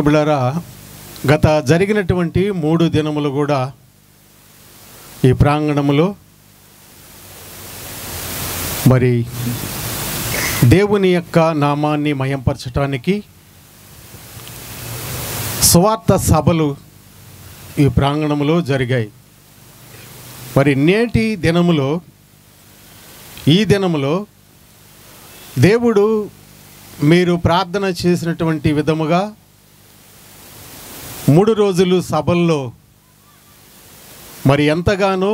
బిడ్డలారా, గత జరిగినటువంటి 3 దినములు కూడా ఈ ప్రాంగణములో మరి దేవుని యొక్క నామాన్ని మహింపరచటానికి సువార్త సభలు ఈ ప్రాంగణములో జరిగాయి. మరి నేటి దినములో ఈ దినములో దేవుడు మీరు ప్రార్థన చేసినటువంటి విధముగా 3 రోజులు సభల్లో మరి ఎంతగానో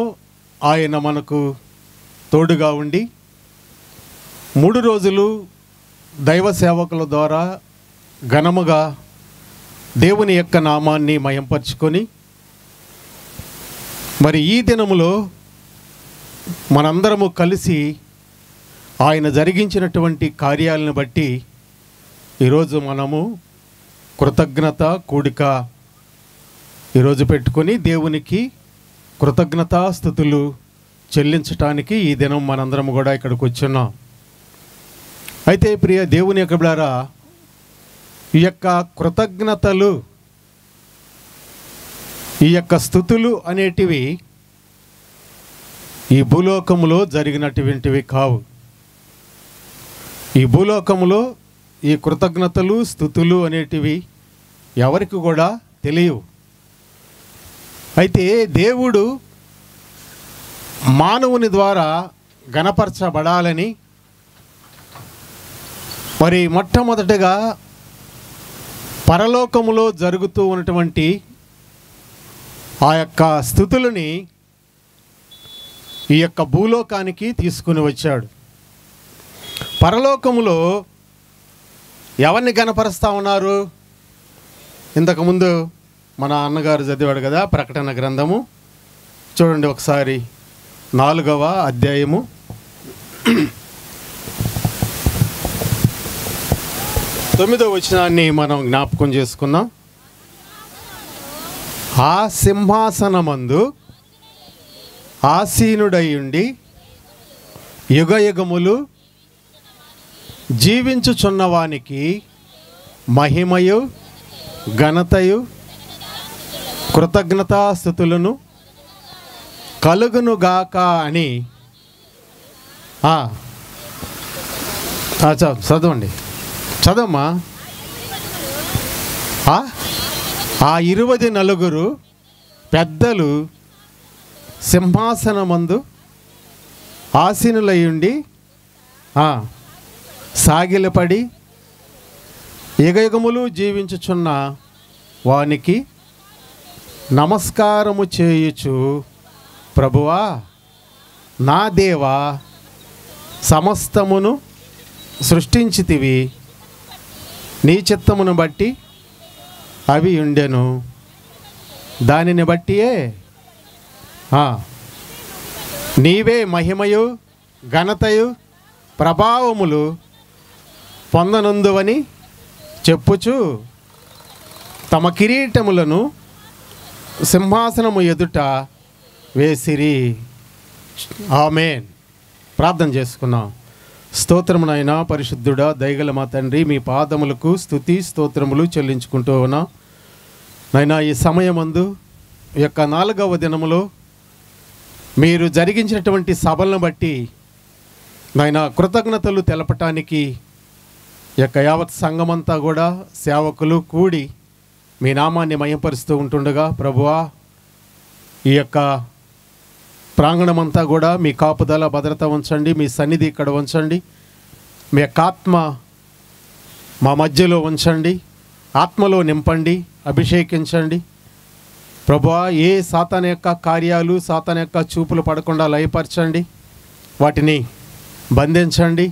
ఆయన మనకు తోడుగా ఉండి 3 రోజులు దైవ సేవకుల ద్వారా ఘనముగా దేవుని యొక్క నామాన్ని మహింపరచుకొని మరి ఈ దినములో మనందరము కలిసి ఆయన జరిగించినటువంటి కార్యాలను బట్టి ఈరోజు మనము కృతజ్ఞత కూడిక ఈరోజు పెట్టుకొని దేవునికి కృతజ్ఞతాస్తుతులు చెల్లించటానికి ఈ దినం మనందరం కూడా ఇక్కడికి వచ్చున్నాం. అయితే ప్రియ దేవుని యొక్క బిడ్డలారా, ఈ యొక్క కృతజ్ఞతలు, ఈ యొక్క స్తుతులు అనేటివి ఈ భూలోకములో జరిగినటువంటివి కావు. ఈ భూలోకములో ఈ కృతజ్ఞతలు స్తుతులు అనేటివి ఎవరికి కూడా తెలియవు. అయితే దేవుడు మానవుని ద్వారా ఘనపరచబడాలని మరి మొట్టమొదటగా పరలోకములో జరుగుతూ ఉన్నటువంటి ఆ యొక్క స్తుతులని ఈ యొక్క భూలోకానికి తీసుకుని వచ్చాడు. పరలోకములో ఎవరిని ఘనపరుస్తూ ఉన్నారు? ఇంతకుముందు మన అన్నగారు చదివాడు కదా ప్రకటన గ్రంథము. చూడండి ఒకసారి 4వ అధ్యాయము 9వ వచనాన్ని మనం జ్ఞాపకం చేసుకుందాం. ఆ సింహాసనమందు ఆసీనుడయుండి యుగయుగములు జీవించుచున్నవానికి మహిమయు ఘనతయు కృతజ్ఞతాస్తుతులను కలుగునుగాక అని చదవండి, చదవమ్మా. ఆ 24 పెద్దలు సింహాసనమందు ఆసీనులయుండి సాగిలపడి యుగయుగములు జీవించుచున్న వానికి నమస్కారము చేయుచు, ప్రభువా నా దేవా, సమస్తమును సృష్టించితివి, నీ చిత్తమును బట్టి అవి ఉండెను, దానిని బట్టియే నీవే మహిమయు ఘనతయు ప్రభావములు పొందనందువని చెప్పుచు తమ కిరీటములను సింహాసనము ఎదుట వేసిరి. ఆమేన్. ప్రార్థన చేసుకున్నాం. స్తోత్రమునైనా పరిశుద్ధుడా దయగల మా తండ్రి, మీ పాదములకు స్తుతి స్తోత్రములు చెల్లించుకుంటూ ఉన్నాం. నైనా ఈ సమయమందు ఈ యొక్క 4వ దినములో మీరు జరిగించినటువంటి సభలను బట్టి నైనా కృతజ్ఞతలు తెలపటానికి ఈ యొక్క యావత్ సంఘమంతా కూడా సేవకులు కూడి మీ నామాన్ని మహిమపరుస్తూ ఉంటుండగా, ప్రభువా ఈ యొక్క ప్రాంగణమంతా కూడా మీ కాపుదల భద్రత ఉంచండి, మీ సన్నిధి ఇక్కడ ఉంచండి, మీ యొక్క ఆత్మ మా మధ్యలో ఉంచండి, ఆత్మలో నింపండి, అభిషేకించండి. ప్రభువా ఏ సాతాను యొక్క కార్యాలు, సాతాను యొక్క చూపులు పడకుండా లయపరచండి, వాటిని బంధించండి.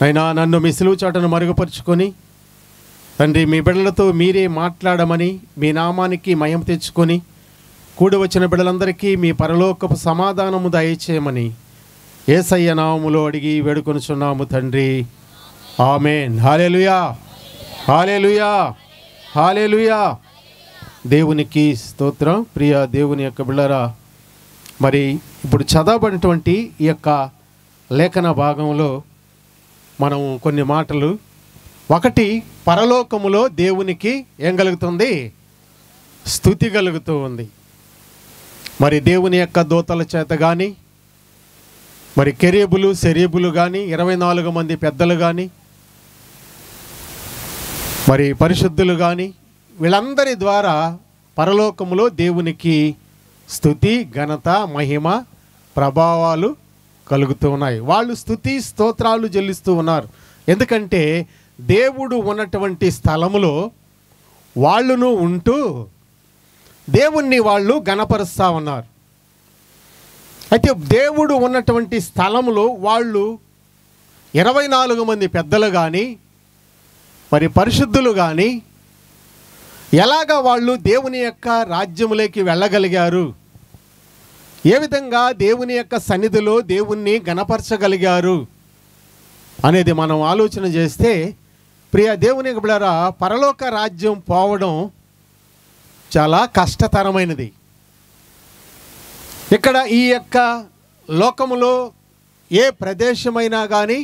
అయినా నన్ను మీ సిలువ చాటును మరుగుపరుచుకొని తండ్రి మీ బిడ్డలతో మీరే మాట్లాడమని, మీ నామానికి మహిమ తెచ్చుకొని కూడి వచ్చిన బిడ్డలందరికీ మీ పరలోకపు సమాధానము దయచేయమని యేసయ్య నామములో అడిగి వేడుకొనుచున్నాము తండ్రి. ఆమేన్. హల్లెలూయా, హల్లెలూయా, హల్లెలూయా. దేవునికి స్తోత్రం. ప్రియ దేవుని యొక్క బిడ్డలారా, మరి ఇప్పుడు చదవబడినటువంటి ఈ యొక్క లేఖన భాగంలో మనం కొన్ని మాటలు ఒకటి, పరలోకములో దేవునికి ఏం కలుగుతుంది? స్తుతి కలుగుతూ ఉంది. మరి దేవుని యొక్క దూతల చేత కానీ, మరి కెరీబులు సెరీబులు కానీ, 24 మంది పెద్దలు కానీ, మరి పరిశుద్ధులు కానీ, వీళ్ళందరి ద్వారా పరలోకములో దేవునికి స్తుతి, ఘనత, మహిమ, ప్రభావాలు కలుగుతూ ఉన్నాయి. వాళ్ళు స్తుతి స్తోత్రాలు చెల్లిస్తూ ఉన్నారు. ఎందుకంటే దేవుడు ఉన్నటువంటి స్థలములో వాళ్ళును ఉంటూ దేవుణ్ణి వాళ్ళు ఘనపరుస్తూ ఉన్నారు. అయితే దేవుడు ఉన్నటువంటి స్థలములో వాళ్ళు 24 మంది పెద్దలు కానీ, మరి పరిశుద్ధులు కానీ ఎలాగా వాళ్ళు దేవుని యొక్క రాజ్యములోకి వెళ్ళగలిగారు, ఏ విధంగా దేవుని యొక్క సన్నిధిలో దేవుణ్ణి ఘనపరచగలిగారు అనేది మనం ఆలోచన చేస్తే, ప్రియ దేవుని బిడ్డలారా, పరలోక రాజ్యం పోవడం చాలా కష్టతరమైనది. ఇక్కడ ఈ యొక్క లోకములో ఏ ప్రదేశమైనా కానీ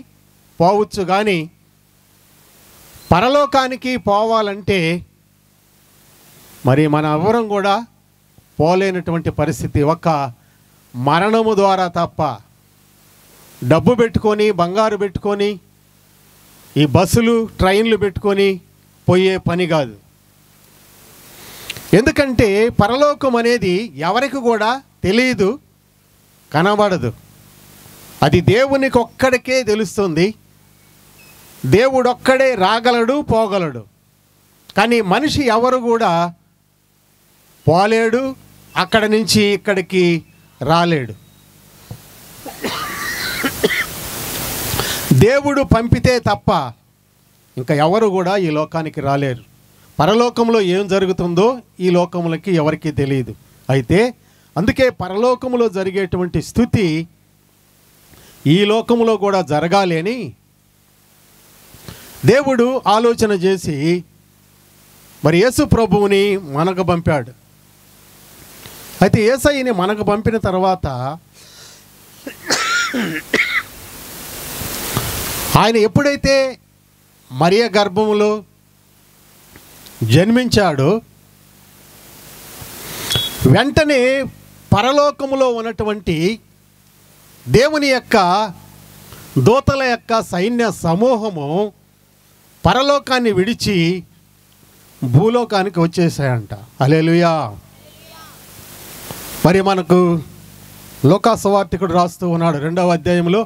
పోవచ్చు, కానీ పరలోకానికి పోవాలంటే మరి మన ఎవరం కూడా పోలేనటువంటి పరిస్థితి. ఒక మరణము ద్వారా తప్ప డబ్బు పెట్టుకొని, బంగారు పెట్టుకొని, ఈ బస్సులు ట్రైన్లు పెట్టుకొని పోయే పని కాదు. ఎందుకంటే పరలోకం అనేది ఎవరికి కూడా తెలియదు, కనబడదు. అది దేవునికి ఒక్కడికే తెలుస్తుంది. దేవుడొక్కడే రాగలడు, పోగలడు. కానీ మనిషి ఎవరు కూడా పోలేడు, అక్కడి నుంచి ఇక్కడికి రాలేడు. దేవుడు పంపితే తప్ప ఇంకా ఎవరు కూడా ఈ లోకానికి రాలేరు. పరలోకంలో ఏం జరుగుతుందో ఈ లోకములకి ఎవరికీ తెలియదు. అయితే అందుకే పరలోకములో జరిగేటువంటి స్తుతి ఈ లోకములో కూడా జరగాలి అని దేవుడు ఆలోచన చేసి మరి యేసు ప్రభువుని మనకు పంపాడు. అయితే యేసయ్యని మనకు పంపిన తర్వాత ఆయన ఎప్పుడైతే మరియ గర్భములో జన్మించాడో వెంటనే పరలోకములో ఉన్నటువంటి దేవుని యొక్క దూతల యొక్క సైన్య సమూహము పరలోకాన్ని విడిచి భూలోకానికి వచ్చేసాయంట. హల్లెలూయా. మరి మనకు లూకా సువార్తికుడు రాస్తూ ఉన్నాడు 2వ అధ్యాయంలో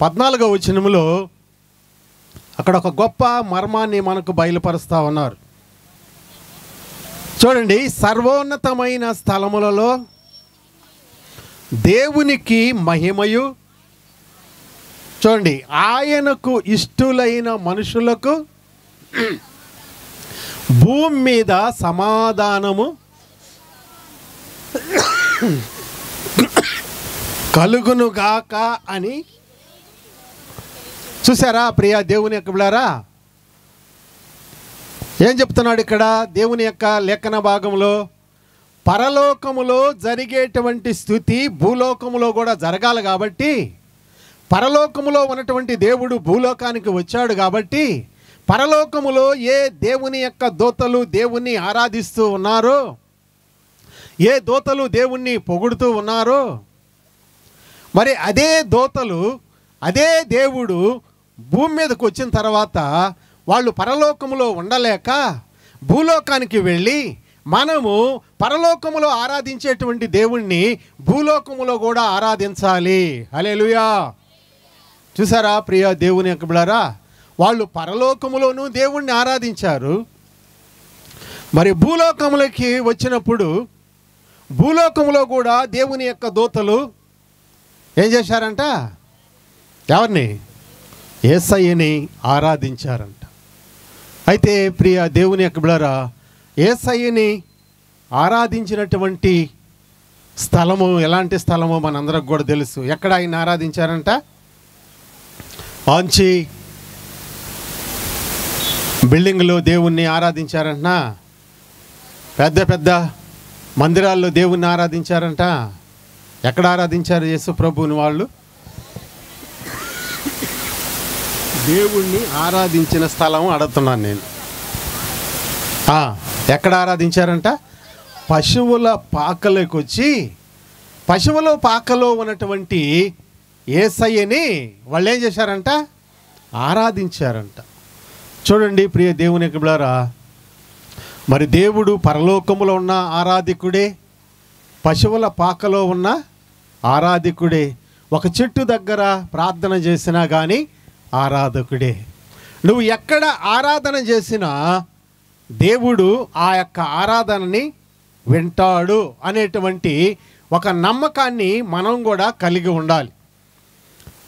14వ వచనంలో అక్కడ ఒక గొప్ప మర్మాన్ని మనకు బయలుపరుస్తూ ఉన్నారు. చూడండి, సర్వోన్నతమైన స్థలములలో దేవునికి మహిమయు, చూడండి, ఆయనకు ఇష్టులైన మనుషులకు భూమి మీద సమాధానము కలుగునుగాక అని. చూసారా ప్రియ దేవుని యొక్క బిడ్డలారా, ఏం చెప్తున్నాడు ఇక్కడ దేవుని యొక్క లేఖన భాగంలో? పరలోకములో జరిగేటువంటి స్థుతి భూలోకములో కూడా జరగాలి కాబట్టి, పరలోకములో ఉన్నటువంటి దేవుడు భూలోకానికి వచ్చాడు కాబట్టి, పరలోకములో ఏ దేవుని యొక్క దూతలు దేవుణ్ణి ఆరాధిస్తూ ఉన్నారో, ఏ దూతలు దేవుణ్ణి పొగుడుతూ ఉన్నారో, మరి అదే దూతలు అదే దేవుడు భూమి మీదకి వచ్చిన తర్వాత వాళ్ళు పరలోకములో ఉండలేక భూలోకానికి వెళ్ళి మనము పరలోకములో ఆరాధించేటువంటి దేవుణ్ణి భూలోకములో కూడా ఆరాధించాలి. హల్లెలూయా. చూసారా ప్రియ దేవుని యొక్క బిడ్డలారా, వాళ్ళు పరలోకములోనూ దేవుణ్ణి ఆరాధించారు. మరి భూలోకములకి వచ్చినప్పుడు భూలోకములో కూడా దేవుని యొక్క దూతలు ఏం చేశారంట? ఎవరిని? యేసయ్యని ఆరాధించారంట. అయితే ప్రియ దేవుని యొక్క బిడ్డలారా, యేసయ్యని ఆరాధించినటువంటి స్థలము ఎలాంటి స్థలమో మనందరికి కూడా తెలుసు. ఎక్కడ ఆయన ఆరాధించారంట? మంచి బిల్డింగ్లో దేవుణ్ణి ఆరాధించారంట. పెద్ద పెద్ద మందిరాల్లో దేవుణ్ణి ఆరాధించారంట. ఎక్కడ ఆరాధించారు యేసు ప్రభువుని? వాళ్ళు దేవుణ్ణి ఆరాధించిన స్థలం అడుగుతున్నాను నేను. ఎక్కడ ఆరాధించారంట? పశువుల పాకలోకి వచ్చి పశువుల పాకలో ఉన్నటువంటి యేసయ్యని వాళ్ళు ఏం చేశారంట? ఆరాధించారంట. చూడండి ప్రియ దేవుని బిడ్డలారా, మరి దేవుడు పరలోకములో ఉన్న ఆరాధికుడే, పశువుల పాకలో ఉన్న ఆరాధికుడే, ఒక చెట్టు దగ్గర ప్రార్థన చేసినా కానీ ఆరాధకుడే. నువ్వు ఎక్కడ ఆరాధన చేసినా దేవుడు ఆ యొక్క ఆరాధనని వింటాడు అనేటువంటి ఒక నమ్మకాన్ని మనం కూడా కలిగి ఉండాలి.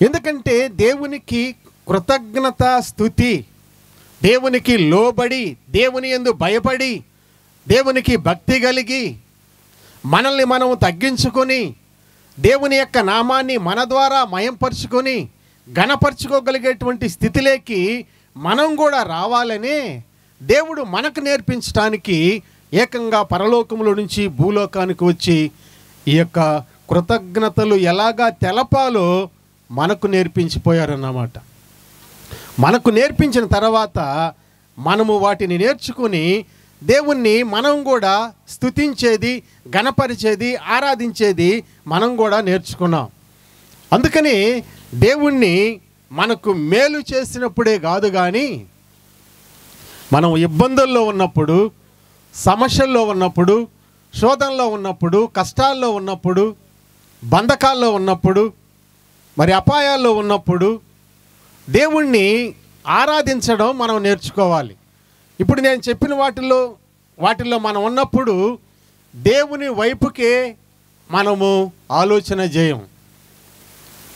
ఎందుకంటే దేవునికి కృతజ్ఞత స్తుతి, దేవునికి లోబడి, దేవుని యందు భయపడి, దేవునికి భక్తి కలిగి, మనల్ని మనం తగ్గించుకొని, దేవుని యొక్క నామాన్ని మన ద్వారా మయంపరుచుకొని ఘనపరుచుకోగలిగేటువంటి స్థితిలోకి మనం కూడా రావాలని దేవుడు మనకు నేర్పించడానికి ఏకంగా పరలోకములో నుంచి భూలోకానికి వచ్చి ఈ యొక్క కృతజ్ఞతలు ఎలాగా తెలపాలో మనకు నేర్పించిపోయారన్నమాట. మనకు నేర్పించిన తర్వాత మనము వాటిని నేర్చుకుని దేవుణ్ణి మనం కూడా స్తుతించేది, ఘనపరిచేది, ఆరాధించేది మనం కూడా నేర్చుకున్నాం. అందుకని దేవుణ్ణి మనకు మేలు చేసినప్పుడే కాదు కానీ, మనం ఇబ్బందుల్లో ఉన్నప్పుడు, సమస్యల్లో ఉన్నప్పుడు, శోధనలో ఉన్నప్పుడు, కష్టాల్లో ఉన్నప్పుడు, బంధకాల్లో ఉన్నప్పుడు, మరి అపాయాల్లో ఉన్నప్పుడు దేవుణ్ణి ఆరాధించడం మనం నేర్చుకోవాలి. ఇప్పుడు నేను చెప్పిన వాటిల్లో మనం ఉన్నప్పుడు దేవుని వైపుకే మనము ఆలోచన చేయం.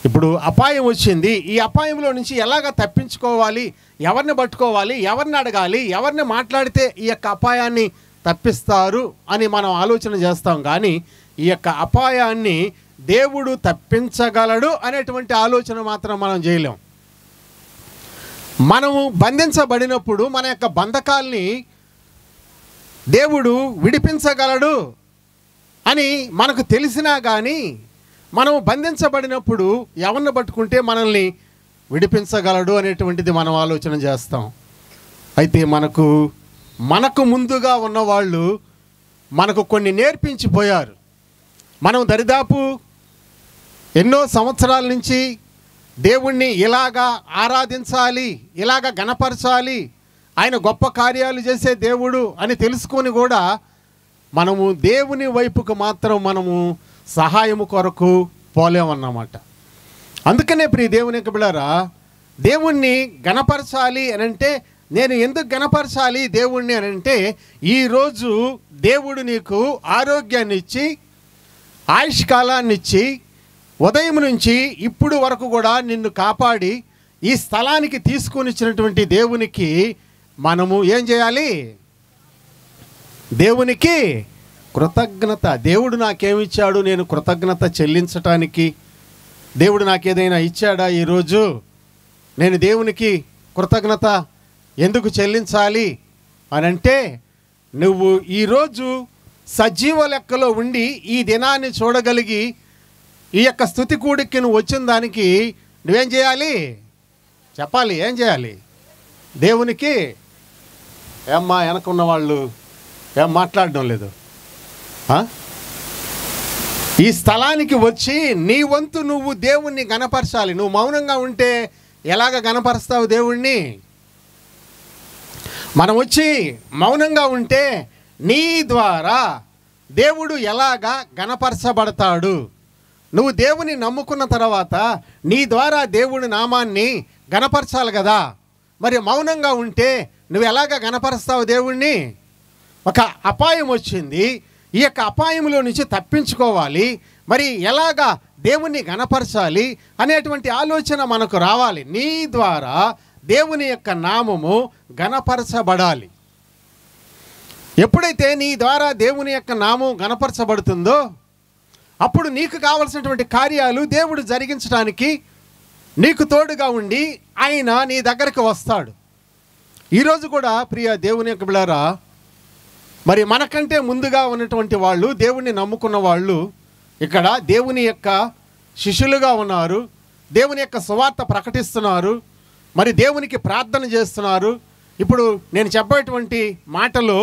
ఇప్పుడు అపాయం వచ్చింది, ఈ అపాయంలో నుంచి ఎలాగ తప్పించుకోవాలి, ఎవరిని పట్టుకోవాలి, ఎవరిని అడగాలి, ఎవరిని మాట్లాడితే ఈ యొక్క అపాయాన్ని తప్పిస్తారు అని మనం ఆలోచన చేస్తాం. కానీ ఈ యొక్క అపాయాన్ని దేవుడు తప్పించగలడు అనేటువంటి ఆలోచన మాత్రం మనం చేయలేం. మనము బంధించబడినప్పుడు మన యొక్క బంధకాల్ని దేవుడు విడిపించగలడు అని మనకు తెలిసినా కానీ మనము బంధించబడినప్పుడు ఎవరిని పట్టుకుంటే మనల్ని విడిపించగలడు అనేటువంటిది మనం ఆలోచన చేస్తాం. అయితే మనకు ముందుగా ఉన్నవాళ్ళు మనకు కొన్ని నేర్పించిపోయారు. మనం దరిదాపు ఎన్నో సంవత్సరాల నుంచి దేవుణ్ణి ఇలాగా ఆరాధించాలి, ఇలాగ ఘనపరచాలి, ఆయన గొప్ప కార్యాలు చేసే దేవుడు అని తెలుసుకొని కూడా మనము దేవుని వైపుకు మాత్రం మనము సహాయము కొరకు పోలేమన్నమాట. అందుకనే ప్రియ దేవుని యొక్క బిడ్డలారా, దేవుణ్ణి ఘనపరచాలి అని అంటే, నేను ఎందుకు ఘనపరచాలి దేవుణ్ణి అని అంటే, ఈరోజు దేవుడు నీకు ఆరోగ్యాన్ని ఇచ్చి, ఆయుష్కాలాన్ని ఇచ్చి, ఉదయం నుంచి ఇప్పుడు వరకు కూడా నిన్ను కాపాడి ఈ స్థలానికి తీసుకొని ఇచ్చినటువంటి దేవునికి మనము ఏం చేయాలి? దేవునికి కృతజ్ఞత. దేవుడు నాకేమిచ్చాడు, నేను కృతజ్ఞత చెల్లించటానికి, దేవుడు నాకేదైనా ఇచ్చాడా ఈరోజు, నేను దేవునికి కృతజ్ఞత ఎందుకు చెల్లించాలి అని అంటే, నువ్వు ఈరోజు సజీవ లెక్కలో ఉండి ఈ దినాన్ని చూడగలిగి ఈ యొక్క స్తుతి కూడికి నువ్వు వచ్చిన దానికి నువ్వేం చేయాలి? చెప్పాలి. ఏం చేయాలి? దేవునికి ఏమ్మా వెనకున్న వాళ్ళు ఏం మాట్లాడడం లేదు. ఈ స్థలానికి వచ్చి నీ వంతు నువ్వు దేవుణ్ణి ఘనపరచాలి. నువ్వు మౌనంగా ఉంటే ఎలాగ ఘనపరుస్తావు దేవుణ్ణి? మనం వచ్చి మౌనంగా ఉంటే నీ ద్వారా దేవుడు ఎలాగా ఘనపరచబడతాడు? నువ్వు దేవుని నమ్ముకున్న తర్వాత నీ ద్వారా దేవుని నామాన్ని ఘనపరచాలి కదా. మరి మౌనంగా ఉంటే నువ్వు ఎలాగ ఘనపరుస్తావు దేవుణ్ణి? ఒక అపాయం వచ్చింది, ఈ యొక్క అపాయంలో నుంచి తప్పించుకోవాలి, మరి ఎలాగా దేవుణ్ణి ఘనపరచాలి అనేటువంటి ఆలోచన మనకు రావాలి. నీ ద్వారా దేవుని యొక్క నామము ఘనపరచబడాలి. ఎప్పుడైతే నీ ద్వారా దేవుని యొక్క నామం ఘనపరచబడుతుందో అప్పుడు నీకు కావలసినటువంటి కార్యాలు దేవుడు జరిగించడానికి నీకు తోడుగా ఉండి ఆయన నీ దగ్గరికి వస్తాడు. ఈరోజు కూడా ప్రియ దేవుని యొక్క బిడ్డలారా, మరి మనకంటే ముందుగా ఉన్నటువంటి వాళ్ళు, దేవుణ్ణి నమ్ముకున్న వాళ్ళు ఇక్కడ దేవుని యొక్క శిష్యులుగా ఉన్నారు, దేవుని యొక్క సువార్త ప్రకటిస్తున్నారు, మరి దేవునికి ప్రార్థన చేస్తున్నారు. ఇప్పుడు నేను చెప్పేటువంటి మాటలు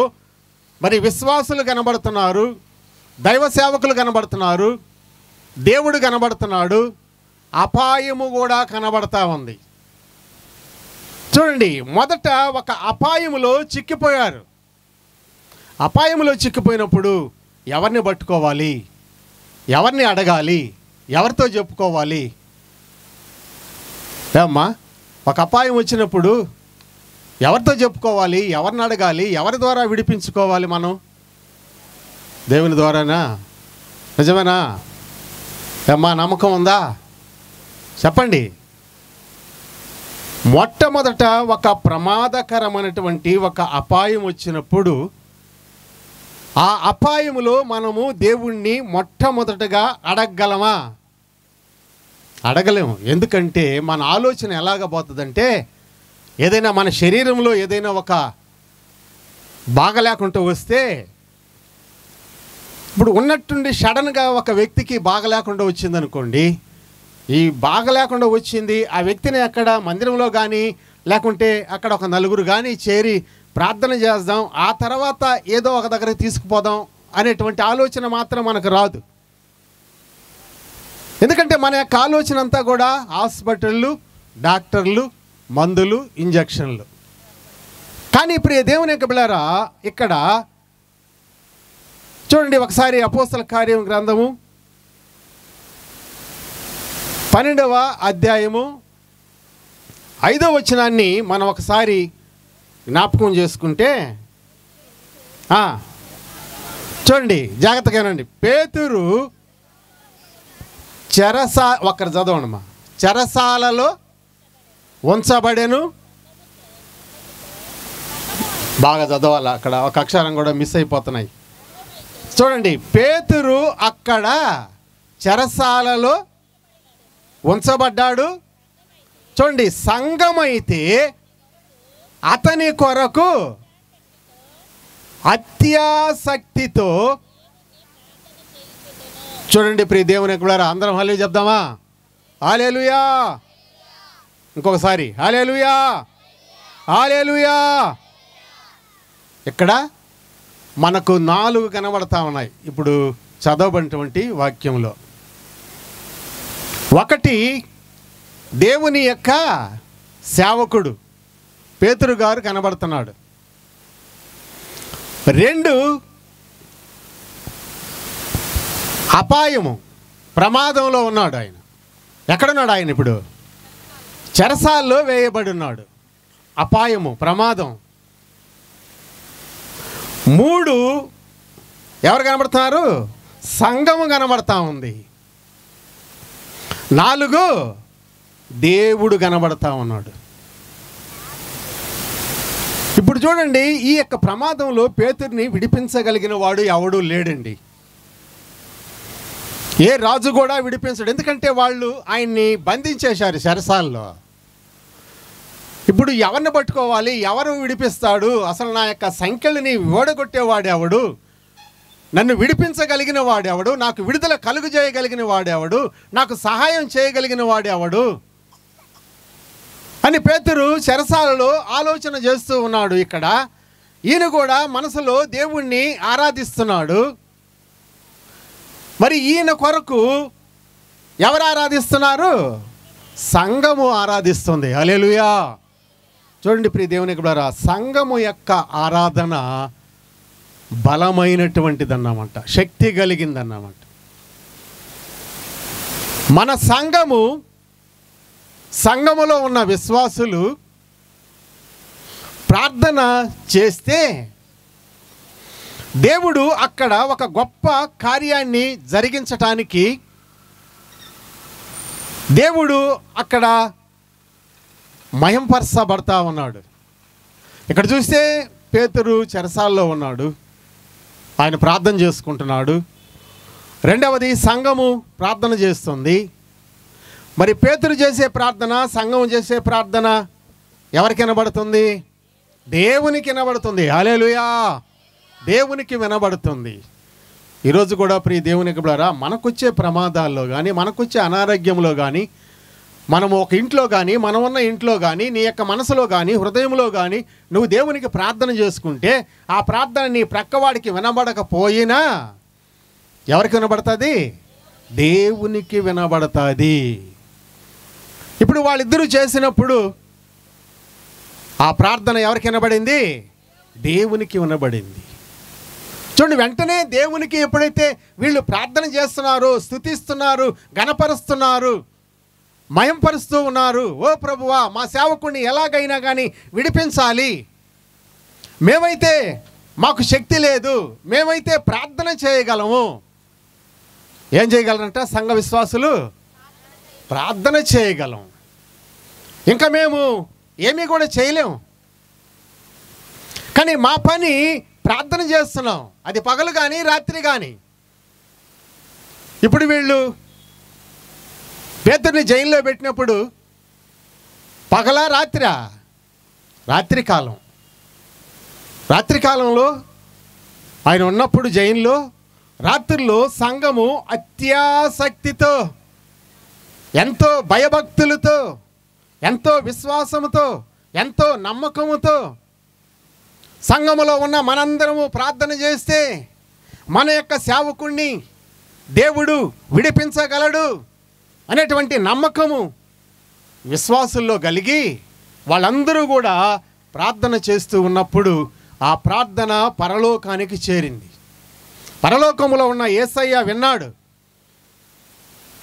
మరి విశ్వాసులు కనబడుతున్నారు, దైవ సేవకులు కనబడుతున్నారు, దేవుడు కనబడుతున్నాడు, అపాయము కూడా కనబడతా ఉంది. చూడండి, మొదట ఒక అపాయములో చిక్కిపోయారు. అపాయములో చిక్కిపోయినప్పుడు ఎవరిని పట్టుకోవాలి, ఎవరిని అడగాలి, ఎవరితో చెప్పుకోవాలి? ఏమ్మా, ఒక అపాయం వచ్చినప్పుడు ఎవరితో చెప్పుకోవాలి, ఎవరిని అడగాలి, ఎవరి ద్వారా విడిపించుకోవాలి? మనం దేవుని ద్వారానా? నిజమేనా? ఏమ్మా, నమ్మకం ఉందా? చెప్పండి. మొట్టమొదట ఒక ప్రమాదకరమైనటువంటి ఒక అపాయం వచ్చినప్పుడు ఆ అపాయములో మనము దేవుణ్ణి మొట్టమొదటగా అడగగలమా? అడగలేము. ఎందుకంటే మన ఆలోచన ఎలాగ పోతుందంటే, ఏదైనా మన శరీరంలో ఏదైనా ఒక బాగలేకుండా వస్తే, ఇప్పుడు ఉన్నట్టుండి సడన్గా ఒక వ్యక్తికి బాగలేకుండా వచ్చిందనుకోండి, ఈ బాగలేకుండా వచ్చింది ఆ వ్యక్తిని అక్కడ మందిరంలో కానీ లేకుంటే అక్కడ ఒక నలుగురు కానీ చేరి ప్రార్థన చేద్దాం, ఆ తర్వాత ఏదో ఒక దగ్గరికి తీసుకుపోదాం అనేటువంటి ఆలోచన మాత్రం మనకు రాదు. ఎందుకంటే మన యొక్క ఆలోచన అంతా కూడా హాస్పిటళ్ళు, డాక్టర్లు, మందులు, ఇంజక్షన్లు. కానీ ప్రియ దేవుని యొక్క బిడ్డలారా, ఇక్కడ చూడండి, ఒకసారి అపోస్తల కార్యం గ్రంథము 12వ అధ్యాయము 5వ వచనాన్ని మనం ఒకసారి జ్ఞాపకం చేసుకుంటే, చూడండి జాగ్రత్తగానండి. పేతురు ఒకరు చదవండమ్మా. చెరసాలలో ఉంచబడెను. బాగా చదవాలి, అక్కడ ఒక అక్షరం కూడా మిస్ అయిపోతున్నాయి. చూడండి, పేతురు అక్కడ చెరసాలలో ఉంచబడ్డాడు. చూడండి, సంఘమైతే అతని కొరకు అత్యాసక్తితో, చూడండి ప్రియ దేవుని కూడా అందరం హల్లెలూయా చెప్దామా? హల్లెలూయా. ఇంకొకసారి హల్లెలూయా, హల్లెలూయా. ఇక్కడ మనకు 4 కనబడతా ఉన్నాయి ఇప్పుడు చదవబడినటువంటి వాక్యంలో. ఒకటి, దేవుని యొక్క సేవకుడు పేతురు గారు కనబడుతున్నాడు. 2, అపాయము, ప్రమాదంలో ఉన్నాడు ఆయన. ఎక్కడున్నాడు ఆయన? ఇప్పుడు చెరసాల్లో వేయబడి ఉన్నాడు. అపాయము, ప్రమాదం. 3, ఎవరు కనబడుతున్నారు? సంఘము కనబడతా ఉంది. 4, దేవుడు కనబడతా ఉన్నాడు. ఇప్పుడు చూడండి, ఈ యొక్క ప్రమాదంలో పేతుర్ని విడిపించగలిగిన వాడు ఎవడూ లేడండి. ఏ రాజు కూడా విడిపించడు. ఎందుకంటే వాళ్ళు ఆయన్ని బంధించేశారు చెరసాల్లో. ఇప్పుడు ఎవరిని పట్టుకోవాలి, ఎవరు విడిపిస్తాడు? అసలు నా యొక్క సంఖ్యలని ఓడగొట్టేవాడు ఎవడు? నన్ను విడిపించగలిగిన వాడెవడు? నాకు విడుదల కలుగు చేయగలిగిన వాడెవడు? నాకు సహాయం చేయగలిగిన వాడెవడు అని పేతురు చెరసాలలో ఆలోచన చేస్తూ ఉన్నాడు. ఇక్కడ ఈయన కూడా మనసులో దేవుణ్ణి ఆరాధిస్తున్నాడు. మరి ఈయన కొరకు ఎవరు ఆరాధిస్తున్నారు? సంఘము ఆరాధిస్తుంది. హల్లెలూయా. చూడండి ప్రియ దేవుని బిడ్డలారా, సంఘము యొక్క ఆరాధన బలమైనటువంటిదన్నమాట, శక్తి కలిగిందన్నమాట. మన సంఘములో ఉన్న విశ్వాసులు ప్రార్థన చేస్తే దేవుడు అక్కడ ఒక గొప్ప కార్యాన్ని జరిగించటానికి దేవుడు అక్కడ మహింపరచబడతా ఉన్నాడు. ఇక్కడ చూస్తే పేతురు చెరసాల్లో ఉన్నాడు, ఆయన ప్రార్థన చేసుకుంటున్నాడు. 2వది, సంఘము ప్రార్థన చేస్తుంది. మరి పేతురు చేసే ప్రార్థన, సంఘం చేసే ప్రార్థన ఎవరికి వినబడుతుంది? దేవునికి వినబడుతుంది. హల్లెలూయా. దేవునికి వినబడుతుంది. ఈరోజు కూడా ప్రియ దేవునికి బిడ్డలారా, మనకొచ్చే ప్రమాదాల్లో కానీ, మనకొచ్చే అనారోగ్యంలో కానీ, మనము ఒక ఇంట్లో కానీ, మనం ఉన్న ఇంట్లో కానీ, నీ యొక్క మనసులో కానీ, హృదయంలో కానీ నువ్వు దేవునికి ప్రార్థన చేసుకుంటే ఆ ప్రార్థన నీ ప్రక్కవాడికి వినబడకపోయినా ఎవరికి వినబడుతుంది? దేవునికి వినబడుతుంది. ఇప్పుడు వాళ్ళిద్దరూ చేసినప్పుడు ఆ ప్రార్థన ఎవరికి వినబడింది? దేవునికి వినబడింది. చూడండి, వెంటనే దేవునికి ఎప్పుడైతే వీళ్ళు ప్రార్థన చేస్తున్నారో, స్తుతిస్తున్నారు, గణపరుస్తున్నారు, మయంపరుస్తూ ఉన్నారు, ఓ ప్రభువా మా సేవకుడిని ఎలాగైనా కానీ విడిపించాలి, మేమైతే మాకు శక్తి లేదు, మేమైతే ప్రార్థన చేయగలము. ఏం చేయగలరంట సంఘ విశ్వాసులు? ప్రార్థన చేయగలం. ఇంకా మేము ఏమీ కూడా చేయలేము, కానీ మా పని ప్రార్థన చేస్తున్నాం, అది పగలు కానీ రాత్రి కానీ. ఇప్పుడు వీళ్ళు పేతురుని జైల్లో పెట్టినప్పుడు పగలా రాత్రా? రాత్రికాలం. రాత్రికాలంలో ఆయన ఉన్నప్పుడు జైల్లో రాత్రుల్లో సంఘము అత్యాసక్తితో, ఎంతో భయభక్తులతో, ఎంతో విశ్వాసముతో, ఎంతో నమ్మకముతో సంఘములో ఉన్న మనందరము ప్రార్థన చేస్తే మన యొక్క సేవకుణ్ణి దేవుడు విడిపించగలడు అనేటువంటి నమ్మకము విశ్వాసుల్లో కలిగి వాళ్ళందరూ కూడా ప్రార్థన చేస్తూ ఉన్నప్పుడు ఆ ప్రార్థన పరలోకానికి చేరింది. పరలోకములో ఉన్న యేసయ్య విన్నాడు.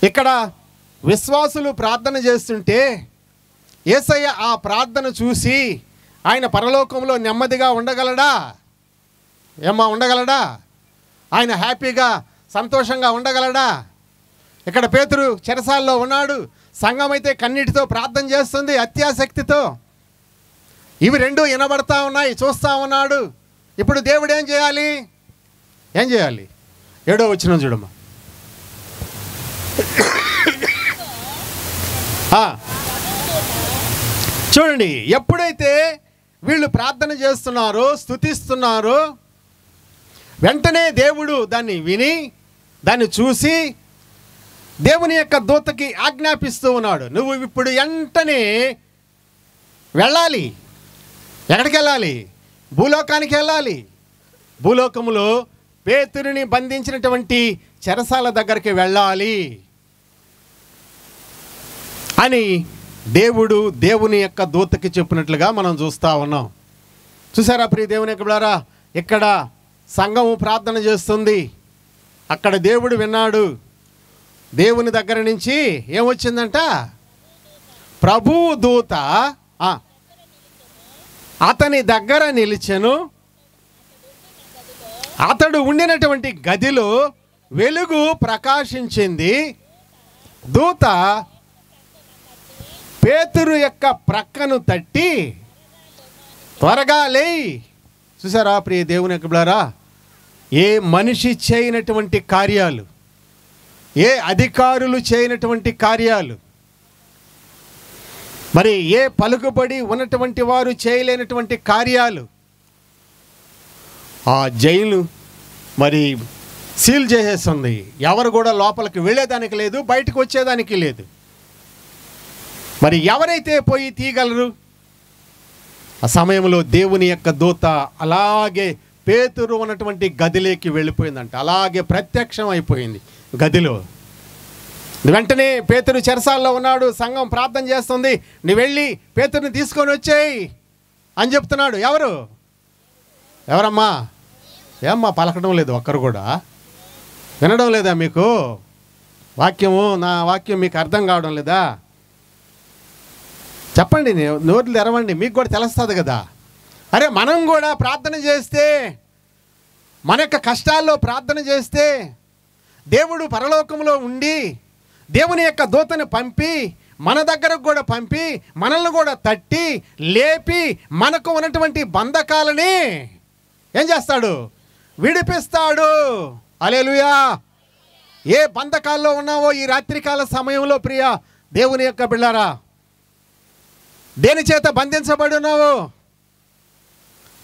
ఇక్కడ విశ్వాసులు ప్రార్థన చేస్తుంటే యేసయ్య ఆ ప్రార్థన చూసి ఆయన పరలోకంలో నెమ్మదిగా ఉండగలడా? ఉండగలడా? ఆయన హ్యాపీగా సంతోషంగా ఉండగలడా? ఇక్కడ పేతురు చెరసాల్లో ఉన్నాడు, సంఘం అయితే కన్నీటితో ప్రార్థన చేస్తుంది అత్యాసక్తితో. ఇవి రెండు వినబడతా ఉన్నాయి, చూస్తూ ఉన్నాడు. ఇప్పుడు దేవుడు ఏం చేయాలి? 7వ వచనం చూడమ్మా. చూడండి, ఎప్పుడైతే వీళ్ళు ప్రార్థన చేస్తున్నారో, స్తుతిస్తున్నారో, వెంటనే దేవుడు దాన్ని విని, దాన్ని చూసి దేవుని యొక్క దూతకి ఆజ్ఞాపిస్తూ ఉన్నాడు, నువ్వు ఇప్పుడు వెంటనే వెళ్ళాలి. ఎక్కడికి వెళ్ళాలి? భూలోకానికి వెళ్ళాలి. భూలోకములో పేతురుని బంధించినటువంటి చెరసాల దగ్గరికి వెళ్ళాలి అని దేవుడు దేవుని యొక్క దూతకి చెప్పినట్లుగా మనం చూస్తూ ఉన్నాం. చూసారా ప్రియ దేవుని యొక్క బిడ్డలారా, ఇక్కడ సంఘము ప్రార్థన చేస్తుంది, అక్కడ దేవుడు విన్నాడు. దేవుని దగ్గర నుంచి ఏమొచ్చిందంట? ప్రభువు దూత అతని దగ్గర నిలిచెను, అతడు ఉండినటువంటి గదిలో వెలుగు ప్రకాశించింది, దూత పేతురు యొక్క ప్రక్కను తట్టి త్వరగా లేయి. చూసారా ప్రియ దేవుని యొక్క బిడ్డలారా, ఏ మనిషి చేయనటువంటి కార్యాలు, ఏ అధికారులు చేయనటువంటి కార్యాలు, మరి ఏ పలుకుబడి ఉన్నటువంటి వారు చేయలేనటువంటి కార్యాలు ఆ జైలు మరి సీల్ చేసేస్తుంది. ఎవరు కూడా లోపలికి వెళ్ళేదానికి లేదు, బయటకు వచ్చేదానికి లేదు. మరి ఎవరైతే పోయి తీయగలరు? ఆ సమయంలో దేవుని యొక్క దూత అలాగే పేతురు ఉన్నటువంటి గదిలోకి వెళ్ళిపోయిందంట. అలాగే ప్రత్యక్షం అయిపోయింది గదిలో. వెంటనే పేతురు చెరసాల్లో ఉన్నాడు, సంఘం ప్రార్థన చేస్తుంది, నువ్వు వెళ్ళి పేతురుని తీసుకొని వచ్చేయి అని చెప్తున్నాడు. ఎవరమ్మా? ఏమ్మా పలకడం లేదు, ఒక్కరు కూడా వినడం లేదా మీకు? నా వాక్యం మీకు అర్థం కావడం లేదా? చెప్పండి, నోట్లు తెరవండి, మీకు కూడా తెలుస్తుంది కదా. అరే మనం కూడా ప్రార్థన చేస్తే, మన యొక్క కష్టాల్లో ప్రార్థన చేస్తే దేవుడు పరలోకంలో ఉండి దేవుని యొక్క దూతని పంపి మన దగ్గరకు కూడా పంపి మనల్ని కూడా తట్టి లేపి మనకు ఉన్నటువంటి బంధకాలని ఏం చేస్తాడు? విడిపిస్తాడు. హల్లెలూయా. ఏ బంధకాల్లో ఉన్నావో ఈ రాత్రికాల సమయంలో ప్రియ దేవుని యొక్క బిడ్డలారా, దేని చేత బంధించబడినావు?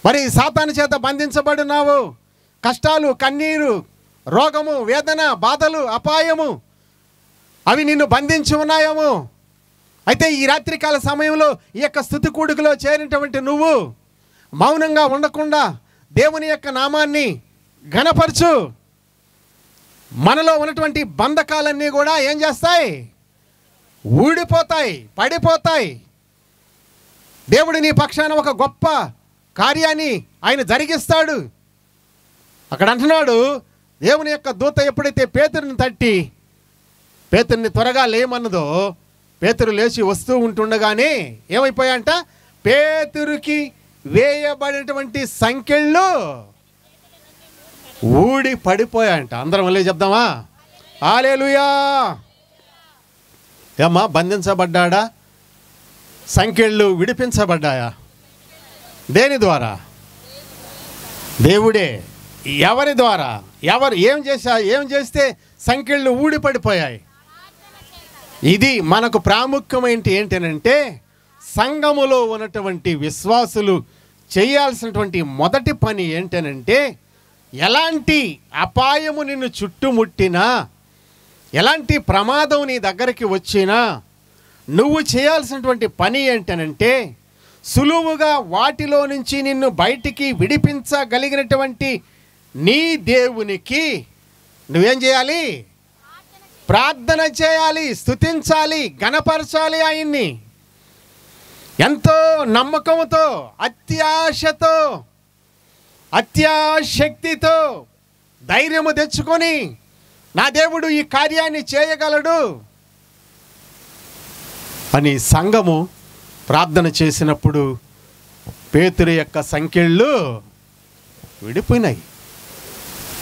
మరి సాతాను చేత బంధించబడినావు. కష్టాలు, కన్నీరు, రోగము, వేదన, బాధలు, అపాయము అవి నిన్ను బంధించి ఉన్నాయేమో. అయితే ఈ రాత్రికాల సమయంలో ఈ యొక్క స్తుతి కూడికలో చేరినటువంటి నువ్వు మౌనంగా ఉండకుండా దేవుని యొక్క నామాన్ని ఘనపరచు. మనలో ఉన్నటువంటి బంధకాలన్నీ కూడా ఏం చేస్తాయి? ఊడిపోతాయి, పడిపోతాయి. దేవుడు నీ పక్షాన ఒక గొప్ప కార్యాన్ని ఆయన జరిగిస్తాడు. అక్కడ అంటున్నాడు, దేవుని యొక్క దూత ఎప్పుడైతే పేతురుని తట్టి పేతురుని త్వరగా లేమన్నదో, పేతురు లేచి వస్తూ ఉంటుండగానే ఏమైపోయాయంట? పేతురుకి వేయబడినటువంటి సంకెళ్ళు ఊడి పడిపోయాయంట. అందరం మళ్ళీ చెప్దామా? హల్లెలూయా. ఏమ్మా, బంధించబడ్డా? సంకెళ్ళు విడిపించబడ్డాయా? దేని ద్వారా? దేవుడే. ఎవరి ద్వారా? ఎవరు ఏం చేస్తే సంకెళ్ళు ఊడి పడిపోయాయి? ఇది మనకు ప్రాముఖ్యమైనది ఏంటంటే, సంఘములో ఉన్నటువంటి విశ్వాసులు చేయాల్సినటువంటి మొదటి పని ఏంటనంటే, ఎలాంటి అపాయము నిన్ను చుట్టుముట్టినా, ఎలాంటి ప్రమాదం నీ దగ్గరికి వచ్చినా నువ్వు చేయాల్సినటువంటి పని ఏంటనంటే, సులువుగా వాటిలో నుంచి నిన్ను బయటికి విడిపించగలిగినటువంటి నీ దేవునికి నువ్వేం చేయాలి? ప్రార్థన చేయాలి, స్తుతించాలి, ఘనపరచాలి ఆయన్ని. ఎంతో నమ్మకంతో, అత్యాశతో, అత్యాశక్తితో ధైర్యము తెచ్చుకొని నా దేవుడు ఈ కార్యాన్ని చేయగలడు అని సంఘము ప్రార్థన చేసినప్పుడు పేతురు యొక్క సంకెళ్ళు విడిపోయినాయి.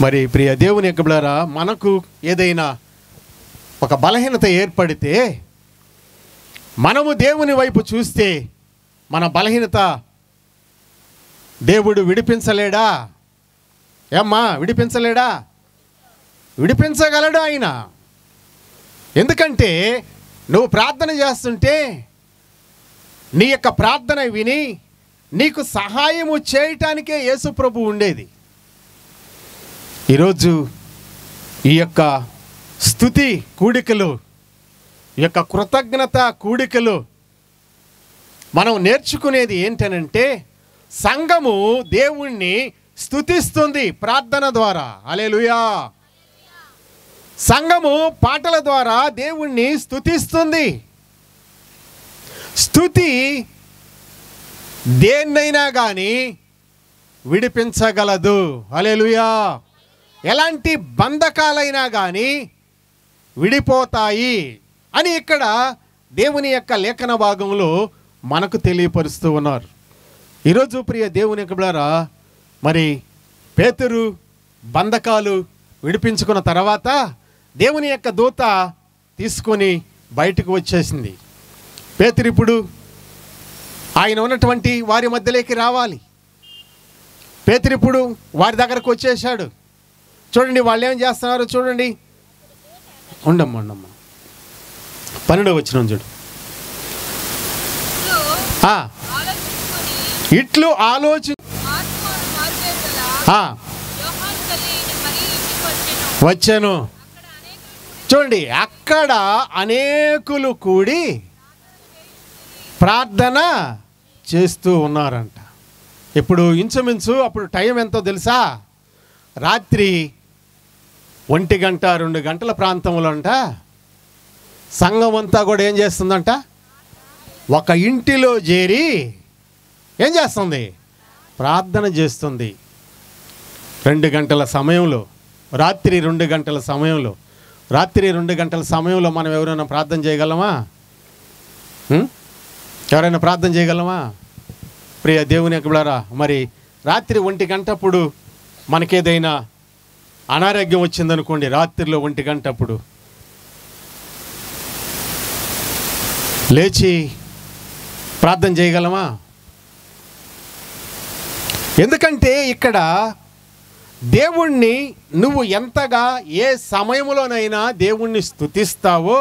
మరి ప్రియ దేవుని యొక్క బిడ్డలారా, మనకు ఏదైనా ఒక బలహీనత ఏర్పడితే మనము దేవుని వైపు చూస్తే మన బలహీనత దేవుడు విడిపించలేడా? ఏమ్మా, విడిపించలేడా? విడిపించగలడు ఆయన. ఎందుకంటే నువ్వు ప్రార్థన చేస్తుంటే నీ యొక్క ప్రార్థన విని నీకు సహాయము చేయటానికే యేసు ప్రభు ఉండేది. ఈరోజు ఈ యొక్క స్తుతి కూడికలు, ఈ యొక్క కృతజ్ఞత కూడికలు మనం నేర్చుకునేది ఏంటనంటే, సంఘము దేవుణ్ణి స్తుతిస్తుంది ప్రార్థన ద్వారా. హల్లెలూయా. సంఘము పాటల ద్వారా దేవుణ్ణి స్తుతిస్తుంది. స్తుతి దేన్నైనా కానీ విడిపించగలదు. హల్లెలూయా. ఎలాంటి బంధకాలైనా కానీ విడిపోతాయి అని ఇక్కడ దేవుని యొక్క లేఖన భాగంలో మనకు తెలియపరుస్తూ ఉన్నారు. ఈరోజు ప్రియ దేవుని యొక్క బిడ్డలారా, మరి పేతురు బంధకాలు విడిపించుకున్న తర్వాత దేవుని యొక్క దూత తీసుకొని బయటకు వచ్చేసింది. పేతురు ఇప్పుడు ఆయన ఉన్నటువంటి వారి మధ్యలోకి రావాలి. పేతురు ఇప్పుడు వారి దగ్గరకు వచ్చేసాడు. చూడండి వాళ్ళు ఏం చేస్తున్నారు చూడండి. ఉండమ్మా 12వ వచనం చూడు. ఇట్లు వచ్చాను. చూడండి, అక్కడ అనేకులు కూడి ప్రార్థన చేస్తూ ఉన్నారంట. ఇప్పుడు ఇంచుమించు అప్పుడు టైం ఎంతో తెలుసా? రాత్రి 1 గంట 2 గంటల ప్రాంతంలో అంట సంఘం అంతా కూడా ఏం చేస్తుందంట? ఒక ఇంటిలో చేరి ఏం చేస్తుంది? ప్రార్థన చేస్తుంది. 2 గంటల సమయంలో, రాత్రి 2 గంటల సమయంలో, రాత్రి 2 గంటల సమయంలో మనం ఎవరైనా ప్రార్థన చేయగలమా? ఎవరైనా ప్రార్థన చేయగలమా? ప్రియ దేవుని యొక్క బిడ్డలారా, మరి రాత్రి 1 గంటప్పుడు మనకేదైనా అనారోగ్యం వచ్చిందనుకోండి, రాత్రిలో 1 గంటప్పుడు లేచి ప్రార్థన చేయగలమా? ఎందుకంటే ఇక్కడ దేవుణ్ణి నువ్వు ఎంతగా ఏ సమయంలోనైనా దేవుణ్ణి స్తుతిస్తావో,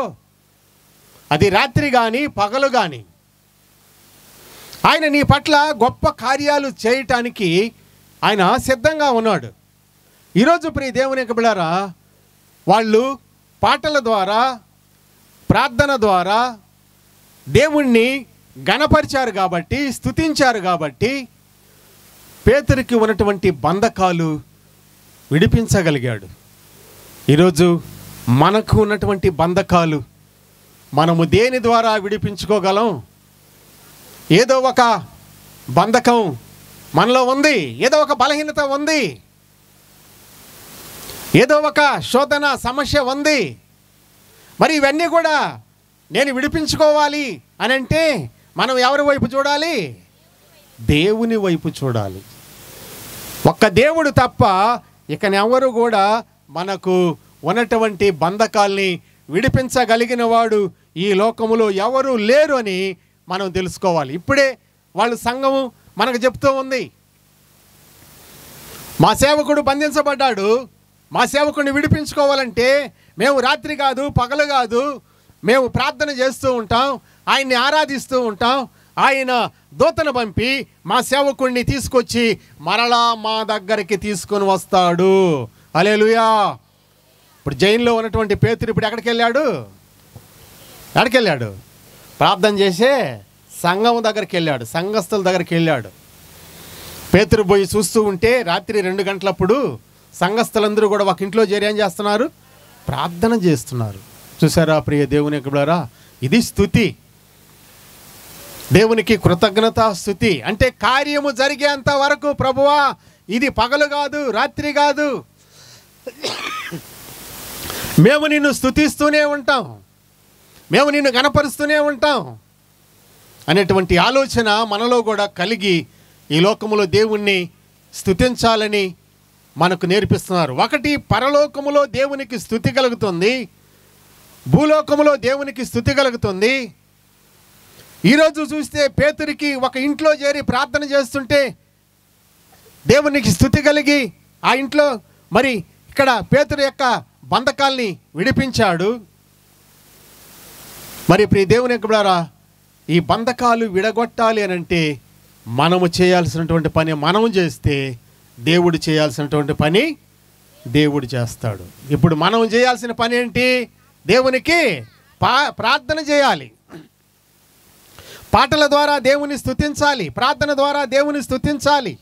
అది రాత్రి కానీ పగలు కానీ, ఆయన నీ పట్ల గొప్ప కార్యాలు చేయటానికి ఆయన సిద్ధంగా ఉన్నాడు. ఈరోజు ప్రియ దేవుని యొక్క బిడ్డలారా, వాళ్ళు పాటల ద్వారా, ప్రార్థన ద్వారా దేవుణ్ణి గణపరిచారు కాబట్టి, స్తుతించారు కాబట్టి పేతురుకి ఉన్నటువంటి బంధకాలు విడిపించగలిగాడు. ఈరోజు మనకు ఉన్నటువంటి బంధకాలు మనము దేని ద్వారా విడిపించుకోగలం? ఏదో ఒక బంధకం మనలో ఉంది, ఏదో ఒక బలహీనత ఉంది, ఏదో ఒక శోధన సమస్య ఉంది. మరి ఇవన్నీ కూడా నేను విడిపించుకోవాలి అని అంటే మనం ఎవరి వైపు చూడాలి? దేవుని వైపు చూడాలి. ఒక్క దేవుడు తప్ప ఇకనెవరు కూడా మనకు ఉన్నటువంటి బంధకాల్ని విడిపించగలిగిన వాడు ఈ లోకములో ఎవరు లేరు అని మనం తెలుసుకోవాలి. ఇప్పుడే వాళ్ళు సంఘము మనకు చెప్తూ ఉంది, మా సేవకుడు బంధించబడ్డాడు, మా సేవకుడిని విడిపించుకోవాలంటే మేము రాత్రి కాదు పగలు కాదు మేము ప్రార్థన చేస్తూ ఉంటాం, ఆయన్ని ఆరాధిస్తూ ఉంటాం, ఆయన దూతను పంపి మా సేవకుడిని తీసుకొచ్చి మరలా మా దగ్గరికి తీసుకొని వస్తాడు. హల్లెలూయా. ఇప్పుడు జైల్లో ఉన్నటువంటి పేతురు ఇప్పుడు ఎక్కడికి వెళ్ళాడు? ప్రార్థన చేసే సంఘం దగ్గరికి వెళ్ళాడు, సంఘస్థుల దగ్గరికి వెళ్ళాడు. పేతురు పోయి చూస్తూ ఉంటే రాత్రి 2 గంటలప్పుడు సంఘస్థులందరూ కూడా ఒక ఇంట్లో చేరి ఏం చేస్తున్నారు? ప్రార్థన చేస్తున్నారు. చూసారా ప్రియ దేవుని బిడ్డలారా, ఇది స్తుతి, దేవునికి కృతజ్ఞత స్తుతి. అంటే కార్యము జరిగేంత వరకు ప్రభువా ఇది పగలు కాదు రాత్రి కాదు, మేము నిన్ను స్తుతిస్తూనే ఉంటాం, మేము నిన్ను గణపరుస్తూనే ఉంటాం అనేటువంటి ఆలోచన మనలో కూడా కలిగి ఈ లోకములో దేవుణ్ణి స్తుతించాలని మనకు నేర్పిస్తున్నారు. ఒకటి, పరలోకములో దేవునికి స్తుతి కలుగుతుంది, భూలోకములో దేవునికి స్తుతి కలుగుతుంది. ఈరోజు చూస్తే పేతురికి ఒక ఇంట్లో చేరి ప్రార్థన చేస్తుంటే దేవునికి స్తుతి కలిగి ఆ ఇంట్లో మరి ఇక్కడ పేతురు యొక్క బంధకాల్ని విడిపించాడు. మరి ప్రియ దేవుని బిడ్డలారా, ఈ బంధకాలు విడగొట్టాలి అని అంటే మనము చేయాల్సినటువంటి పని మనము చేస్తే దేవుడు చేయాల్సినటువంటి పని దేవుడు చేస్తాడు. ఇప్పుడు మనం చేయాల్సిన పని ఏంటి? దేవునికి ప్రార్థన చేయాలి, పాటల ద్వారా దేవుని స్తుతించాలి, ప్రార్థన ద్వారా దేవుని స్తుతించాలి.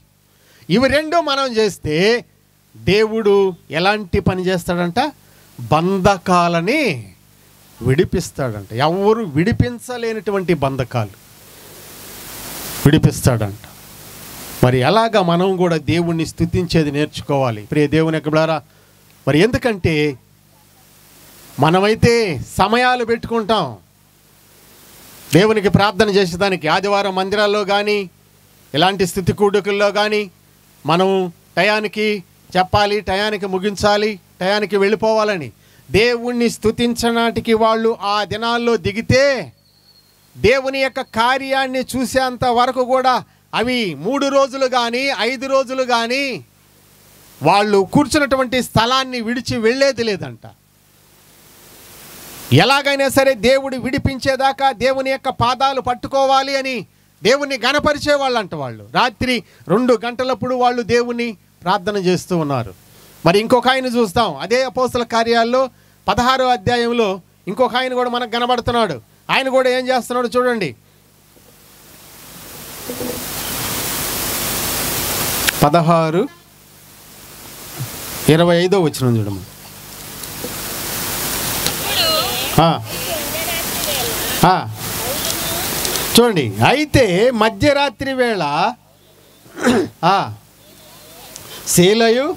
ఇవి రెండు మనం చేస్తే దేవుడు ఎలాంటి పని చేస్తాడంట? బంధకాలని విడిపిస్తాడంట. ఎవరు విడిపించలేనటువంటి బంధకాలు విడిపిస్తాడంట. మరి ఎలాగా మనం కూడా దేవుణ్ణి స్తుతించేది నేర్చుకోవాలి ప్రియ దేవుని బిడ్డలారా. మరి ఎందుకంటే మనమైతే సమయాలు పెట్టుకుంటాం దేవునికి ప్రార్థన చేసేదానికి. ఆదివారం మందిరాల్లో కానీ ఇలాంటి స్థితి కూడుకుల్లో కానీ మనం టయానికి చెప్పాలి, టయానికి ముగించాలి, టయానికి వెళ్ళిపోవాలని. దేవుణ్ణి స్తుతించనాటికి వాళ్ళు ఆ దినాల్లో దిగితే దేవుని యొక్క కార్యాన్ని చూసేంత వరకు కూడా అవి 3 రోజులు కానీ 5 రోజులు కానీ వాళ్ళు కూర్చున్నటువంటి స్థలాన్ని విడిచి వెళ్ళేది లేదంట. ఎలాగైనా సరే దేవుడు విడిపించేదాకా దేవుని యొక్క పాదాలు పట్టుకోవాలి అని దేవుణ్ణి గణపరిచే వాళ్ళంట. వాళ్ళు రాత్రి 2 గంటలప్పుడు వాళ్ళు దేవుణ్ణి ప్రార్థన చేస్తూ ఉన్నారు. మరి ఇంకొక ఆయన చూస్తాం, అదే అపోస్తల కార్యాల్లో 16వ అధ్యాయంలో ఇంకొక ఆయన కూడా మనకు కనబడుతున్నాడు. ఆయన కూడా ఏం చేస్తున్నాడు చూడండి. 16:25 వచనం చూడము. చూడండి, అయితే మధ్యరాత్రి వేళ శీలయు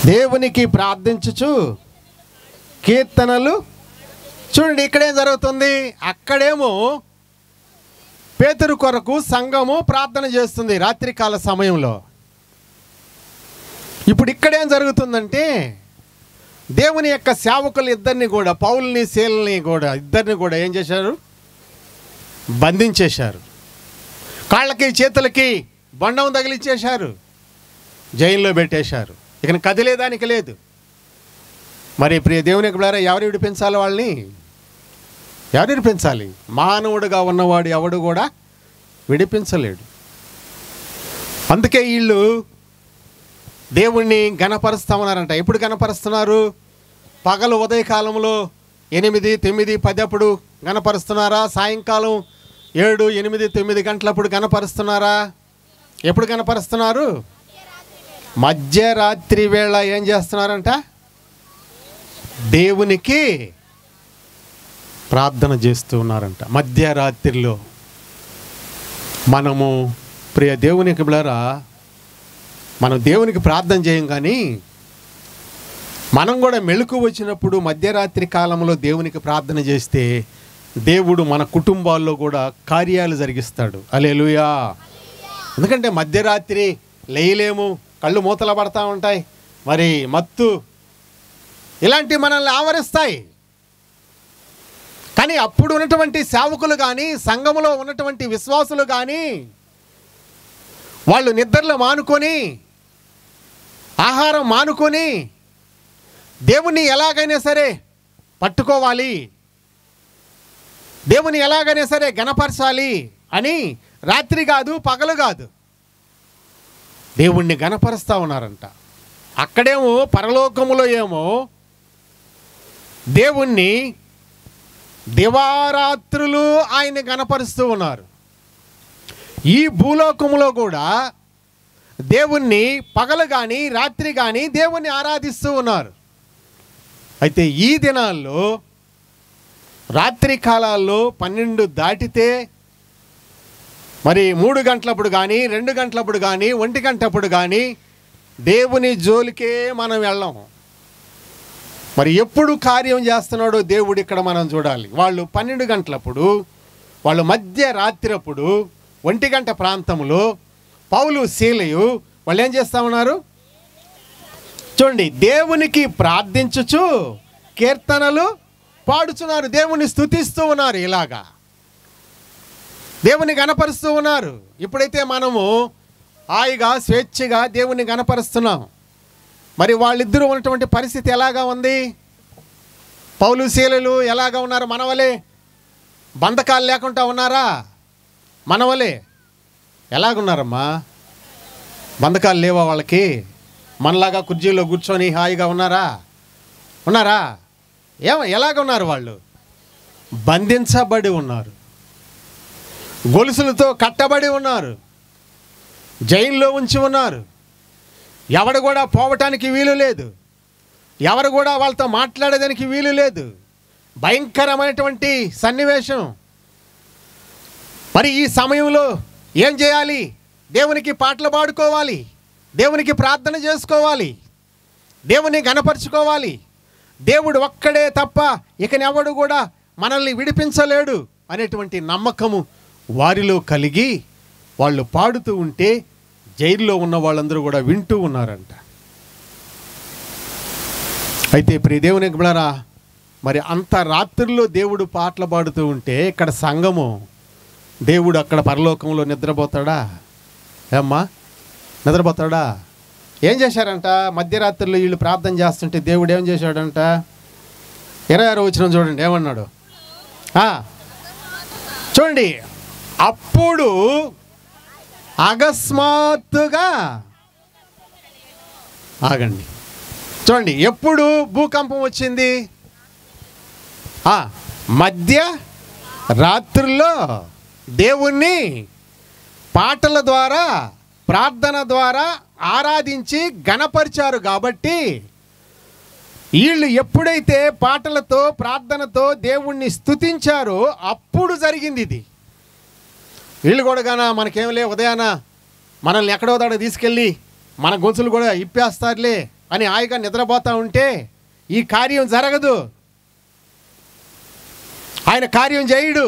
దేవునికి ప్రార్థించుచు కీర్తనలు. చూడండి ఇక్కడేం జరుగుతుంది? అక్కడేమో పేతురు కొరకు సంఘము ప్రార్థన చేస్తుంది రాత్రికాల సమయంలో. ఇప్పుడు ఇక్కడేం జరుగుతుందంటే దేవుని యొక్క సేవకులు ఇద్దరిని కూడా, పౌలుని శీలని కూడా, ఇద్దరిని కూడా ఏం చేశారు? బంధించేశారు. కాళ్ళకి చేతులకి బండం తగిలిచ్చేశారు, జైల్లో పెట్టేశారు. ఇక కదిలేదానికి లేదు. మరి ప్రియ దేవుని బిడ్డలారా, ఎవరు విడిపించాలి వాళ్ళని? ఎవరు విడిపించాలి? మానవుడుగా ఉన్నవాడు ఎవడు కూడా విడిపించలేడు. అందుకే వీళ్ళు దేవుణ్ణి గణపరుస్తామన్నారంట. ఎప్పుడు గణపరుస్తున్నారు? పగలు ఉదయకాలంలో 8, 9, 10 అప్పుడు గణపరుస్తున్నారా? సాయంకాలం 7, 8, 9 గంటలప్పుడు గణపరుస్తున్నారా? ఎప్పుడు గణపరుస్తున్నారు? మధ్యరాత్రి వేళ ఏం చేస్తున్నారంట? దేవునికి ప్రార్థన చేస్తూ ఉన్నారంట. మధ్యరాత్రిలో మనము ప్రియ దేవునికి బిడ్డలారా, మనం దేవునికి ప్రార్థన చేయం, కానీ మనం కూడా మెళుకు వచ్చినప్పుడు మధ్యరాత్రి కాలంలో దేవునికి ప్రార్థన చేస్తే దేవుడు మన కుటుంబాల్లో కూడా కార్యాలు జరిగిస్తాడు. హల్లెలూయా. ఎందుకంటే మధ్యరాత్రి లేయలేము, కళ్ళు మూతలు పడతా ఉంటాయి, మరి మత్తు ఇలాంటివి మనల్ని ఆవరిస్తాయి. కానీ అప్పుడు ఉన్నటువంటి సేవకులు కానీ, సంఘములో ఉన్నటువంటి విశ్వాసులు కానీ వాళ్ళు నిద్రలు మానుకొని, ఆహారం మానుకొని దేవుని ఎలాగైనా సరే పట్టుకోవాలి, దేవుని ఎలాగైనా సరే గణపరచాలి అని రాత్రి కాదు పగలు కాదు దేవుణ్ణి గణపరుస్తూ ఉన్నారంట. అక్కడేమో పరలోకములో ఏమో దేవుణ్ణి దివారాత్రులు ఆయన్ని గణపరుస్తూ ఉన్నారు. ఈ భూలోకములో కూడా దేవుణ్ణి పగలు కానీ రాత్రి కానీ దేవుణ్ణి ఆరాధిస్తూ ఉన్నారు. అయితే ఈ దినాల్లో రాత్రి కాలాల్లో 12 దాటితే మరి 3 గంటలప్పుడు కానీ 2 గంటలప్పుడు కానీ 1 గంటప్పుడు కానీ దేవుని జోలికే మనం వెళ్ళాం. మరి ఎప్పుడు కార్యం చేస్తున్నాడో దేవుడు ఇక్కడ మనం చూడాలి. వాళ్ళు 12 గంటలప్పుడు, వాళ్ళు మధ్యరాత్రి అప్పుడు 1 గంట ప్రాంతంలో పౌలు శీలయు వాళ్ళు ఏం చేస్తూ ఉన్నారు చూడండి, దేవునికి ప్రార్థించుచు కీర్తనలు పాడుచున్నారు, దేవుని స్తుతిస్తూ ఉన్నారు, ఇలాగా దేవుని గణపరుస్తూ ఉన్నారు. ఇప్పుడైతే మనము హాయిగా స్వేచ్ఛగా దేవుని గణపరుస్తున్నాం. మరి వాళ్ళిద్దరూ ఉన్నటువంటి పరిస్థితి ఎలాగా ఉంది? పౌలు శీలలు ఎలాగా ఉన్నారు? మనవలే బంధకాలు లేకుండా ఉన్నారా? మనవలే ఎలాగున్నారమ్మా? బంధకాలు లేవా వాళ్ళకి? మనలాగా కుర్చీలో కూర్చొని హాయిగా ఉన్నారా? ఎలాగున్నారు? వాళ్ళు బంధించబడి ఉన్నారు, గొలుసులతో కట్టబడి ఉన్నారు, జైల్లో ఉంచి ఉన్నారు. ఎవడు కూడా పోవటానికి వీలు లేదు, ఎవరు కూడా వాళ్ళతో మాట్లాడేదానికి వీలు లేదు. భయంకరమైనటువంటి సన్నివేశం. మరి ఈ సమయంలో ఏం చేయాలి? దేవునికి పాటలు పాడుకోవాలి, దేవునికి ప్రార్థన చేసుకోవాలి, దేవుని గణపరుచుకోవాలి. దేవుడు ఒక్కడే తప్ప ఇకనెవడు కూడా మనల్ని విడిపించలేడు అనేటువంటి నమ్మకము వారిలో కలిగి వాళ్ళు పాడుతూ ఉంటే జైల్లో ఉన్న వాళ్ళందరూ కూడా వింటూ ఉన్నారంట. అయితే ప్రియ దేవునికి బిడ్డలారా, మరి అంత రాత్రుల్లో దేవుడు పాటలు పాడుతూ ఉంటే ఇక్కడ సంఘము, దేవుడు అక్కడ పరలోకంలో నిద్రపోతాడా? ఏమ్మా, నిద్రపోతాడా? ఏం చేశారంట? మధ్యరాత్రిలో వీళ్ళు ప్రార్థన చేస్తుంటే దేవుడు ఏం చేశాడంట? 26వ వచనం చూడండి, ఏమన్నాడు? చూడండి, అప్పుడు అకస్మాత్తుగా ఆగండి. చూడండి, ఎప్పుడు భూకంపం వచ్చింది? మధ్య రాత్రుల్లో దేవుణ్ణి పాటల ద్వారా, ప్రార్థన ద్వారా ఆరాధించి గణపరిచారు. కాబట్టి వీళ్ళు ఎప్పుడైతే పాటలతో ప్రార్థనతో దేవుణ్ణి స్తుతించారో అప్పుడు జరిగింది ఇది. వీళ్ళు కూడా గానా మనకేంలే, ఉదయాన మనల్ని ఎక్కడో దాడ తీసుకెళ్ళి మన గొంతులు కూడా ఇప్పేస్తారులే అని హాయిగా నిద్రపోతూ ఉంటే ఈ కార్యం జరగదు. ఆయన కార్యం చేయడు.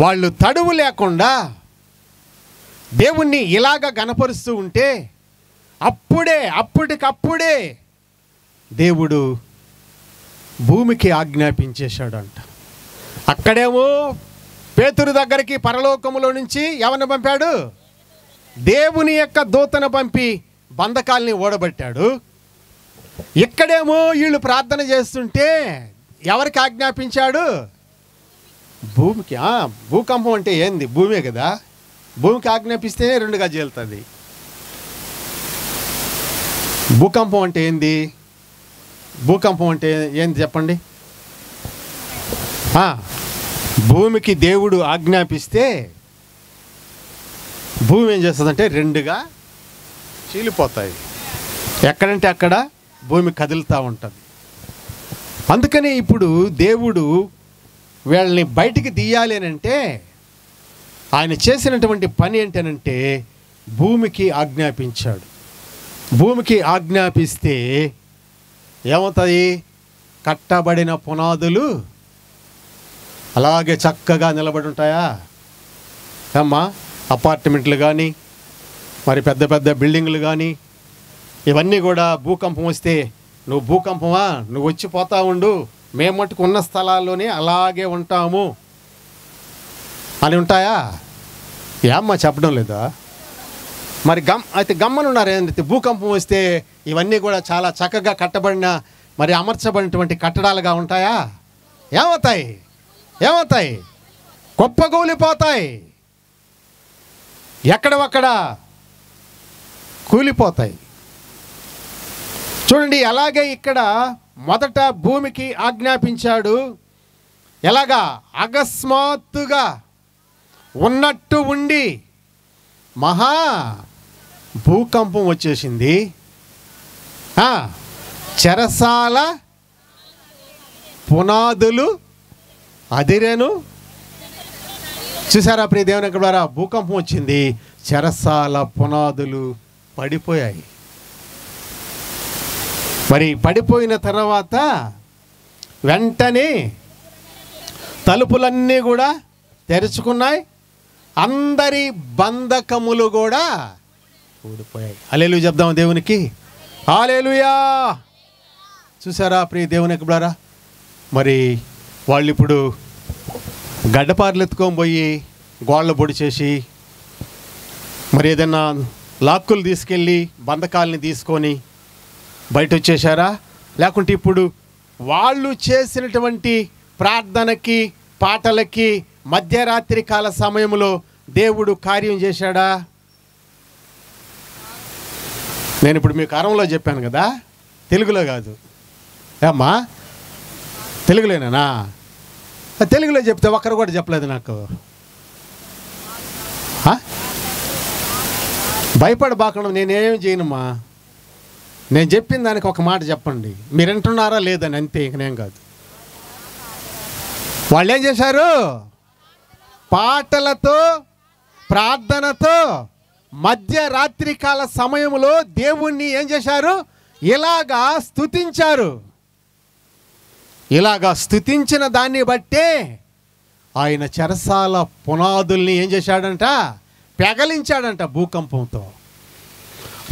వాళ్ళు తడువు లేకుండా దేవుణ్ణి ఇలాగ గణపరుస్తూ ఉంటే అప్పటికప్పుడే దేవుడు భూమికి ఆజ్ఞాపించేశాడంట. అక్కడేమో పేతురు దగ్గరికి పరలోకములో నుంచి ఎవరిని పంపాడు? దేవుని యొక్క దూతను పంపి బంధకాల్ని ఓడబట్టాడు. ఇక్కడేమో వీళ్ళు ప్రార్థన చేస్తుంటే ఎవరికి ఆజ్ఞాపించాడు? భూమికి. భూకంపం అంటే ఏంది? భూమే కదా. భూమికి ఆజ్ఞాపిస్తేనే 2గా చీలుతుంది. భూకంపం అంటే ఏంది? భూకంపం అంటే ఏంది చెప్పండి? భూమికి దేవుడు ఆజ్ఞాపిస్తే భూమి ఏం చేస్తుందంటే రెండుగా చీలిపోతాయి. ఎక్కడంటే అక్కడ భూమి కదులుతూ ఉంటుంది. అందుకని ఇప్పుడు దేవుడు వీళ్ళని బయటికి తీయాలి అని అంటే ఆయన చేసినటువంటి పని ఏంటనంటే భూమికి ఆజ్ఞాపించాడు. భూమికి ఆజ్ఞాపిస్తే ఏమవుతాయి? కట్టబడిన పునాదులు అలాగే చక్కగా నిలబడి ఉంటాయా అమ్మా? అపార్ట్మెంట్లు కానీ మరి పెద్ద పెద్ద బిల్డింగ్లు కానీ ఇవన్నీ కూడా భూకంపం వస్తే నువ్వు భూకంపమా, నువ్వు వచ్చిపోతా ఉండు, మేము మట్టుకు ఉన్న స్థలాల్లోనే అలాగే ఉంటాము అని ఉంటాయా? ఏమ్మా చెప్పడం లేదా? మరి అయితే గమ్మనున్నారు ఏంటంటే భూకంపం వస్తే ఇవన్నీ కూడా చాలా చక్కగా కట్టబడిన మరి అమర్చబడినటువంటి కట్టడాలుగా ఉంటాయా? ఏమవుతాయి? ఏమవుతాయి? కుప్పకూలిపోతాయి, ఎక్కడవక్కడ కూలిపోతాయి. చూడండి, అలాగే ఇక్కడ మొదట భూమికి ఆజ్ఞాపించాడు. ఎలాగా? అకస్మాత్తుగా ఉన్నట్టు ఉండి మహా భూకంపం వచ్చేసింది. చెరసాల పునాదులు అదిరేను. చూసారా ప్రియ దేవుని ద్వారా? భూకంపం వచ్చింది, చెరసాల పునాదులు పడిపోయాయి. మరి పడిపోయిన తర్వాత వెంటనే తలుపులన్నీ కూడా తెరుచుకున్నాయి, అందరి బంధకములు కూడా ఊడిపోయాయి. హల్లెలూయా చెప్దాం దేవునికి. హల్లెలూయా. చూసారా ప్రియ దేవుని ద్వారా? మరి వాళ్ళు ఇప్పుడు గడ్డపారలు ఎత్తుకొని పోయి గోళ్ళ పొడి చేసి మరి ఏదైనా లాక్కులు తీసుకెళ్ళి బంధకాలని తీసుకొని బయట వచ్చేసారా? లేకుంటే ఇప్పుడు వాళ్ళు చేసినటువంటి ప్రార్థనకి పాటలకి మధ్యరాత్రి కాల సమయంలో దేవుడు కార్యం చేశాడా? నేను ఇప్పుడు మీకు అరంలో చెప్పాను కదా, తెలుగులో కాదు అమ్మా, తెలుగులోనేనా? తెలుగులో చెప్తే ఒక్కరు కూడా చెప్పలేదు నాకు. భయపడబాకుండా నేనేం చేయనమ్మా, నేను చెప్పిన దానికి ఒక మాట చెప్పండి, మీరు వింటున్నారా లేదని, అంతే, ఇంక నేను కాదు. వాళ్ళు ఏం చేశారు? పాటలతో ప్రార్థనతో మధ్యరాత్రి కాల సమయంలో దేవుణ్ణి ఏం చేశారు? ఇలాగా స్తుతించారు. ఇలాగా స్తుతించిన దాన్ని బట్టే ఆయన చెరసాల పునాదుల్ని ఏం చేశాడంట? పెగలించాడంట భూకంపంతో.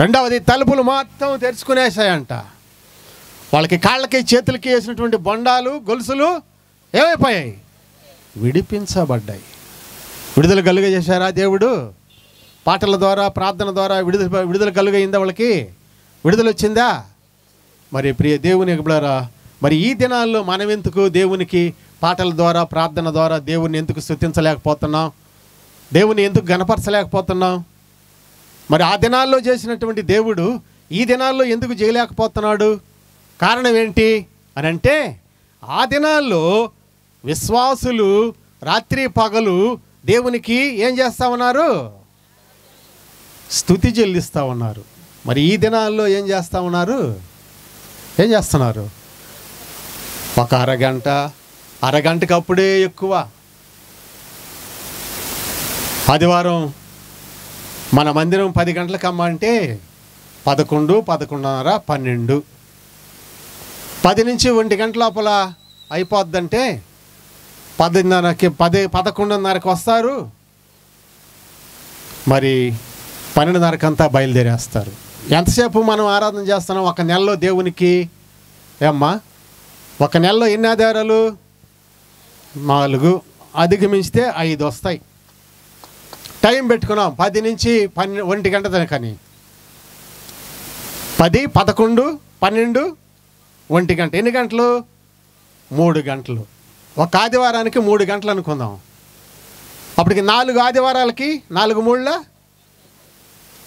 రెండవది, తలుపులు మొత్తం తెరుచుకునేసాయంట. వాళ్ళకి కాళ్ళకి చేతులకి వేసినటువంటి బొండాలు గొలుసులు ఏమైపోయాయి? విడిపించబడ్డాయి. విడుదల కలుగజేశారా దేవుడు? పాటల ద్వారా ప్రార్థన ద్వారా విడుదల కలుగయిందా? వాళ్ళకి విడుదల వచ్చిందా? మరి ప్రియ దేవుని బిడ్డలారా, మరి ఈ దినాల్లో మనం ఎందుకు దేవునికి పాటల ద్వారా ప్రార్థన ద్వారా దేవుని ఎందుకు స్తుతించలేకపోతున్నాం? దేవుని ఎందుకు గణపరచలేకపోతున్నాం? మరి ఆ దినాల్లో చేసినటువంటి దేవుడు ఈ దినాల్లో ఎందుకు చేయలేకపోతున్నాడు? కారణం ఏంటి అని అంటే, ఆ దినాల్లో విశ్వాసులు రాత్రి పగలు దేవునికి ఏం చేస్తూ ఉన్నారు? స్తుతి చెల్లిస్తూ ఉన్నారు. మరి ఈ దినాల్లో ఏం చేస్తూ ఉన్నారు? ఏం చేస్తున్నారు? ఒక అరగంటకి అప్పుడే ఎక్కువ. ఆదివారం మన మందిరం 10 గంటలకు అమ్మంటే 11, 11:30, 12, 10 నుంచి 1 గంట లోపల అయిపోద్దంటే 10:30కి 11:30కి వస్తారు, మరి 12:30కి అంతా బయలుదేరేస్తారు. ఎంతసేపు మనం ఆరాధన చేస్తున్నాం? ఒక నెలలో దేవునికి ఏమ్మా, ఒక నెలలో ఎన్ని ఆధారాలు? 4, అధిగమించితే 5 వస్తాయి. టైం పెట్టుకున్నాం 10 నుంచి 1 గంట దానికని. 10, 11, 12, 1 గంట. ఎన్ని గంటలు? 3 గంటలు. ఒక ఆదివారానికి 3 గంటలు అనుకుందాం. అప్పటికి 4 ఆదివారాలకి 4 3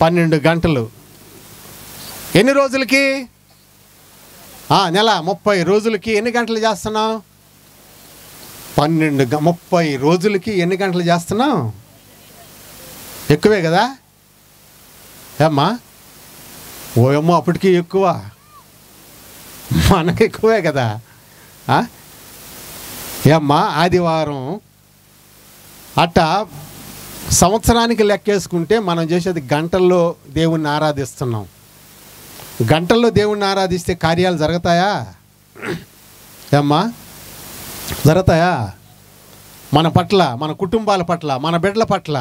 12 గంటలు. ఎన్ని రోజులకి? నెల 30 రోజులకి ఎన్ని గంటలు చేస్తున్నావు? 30 రోజులకి ఎన్ని గంటలు చేస్తున్నావు? ఎక్కువే కదా ఏమ్మా? ఓయమ్మో, అప్పటికి ఎక్కువ, మనకు ఎక్కువే కదా. ఏమ్మా, ఆదివారం అట్టా సంవత్సరానికి లెక్కేసుకుంటే మనం చేసేది గంటల్లో దేవుణ్ణి ఆరాధిస్తున్నాం. గంటల్లో దేవుణ్ణి ఆరాధిస్తే కార్యాలు జరుగుతాయా ఏమ్మా? జరుగుతాయా? మన పట్ల, మన కుటుంబాల పట్ల, మన బిడ్డల పట్ల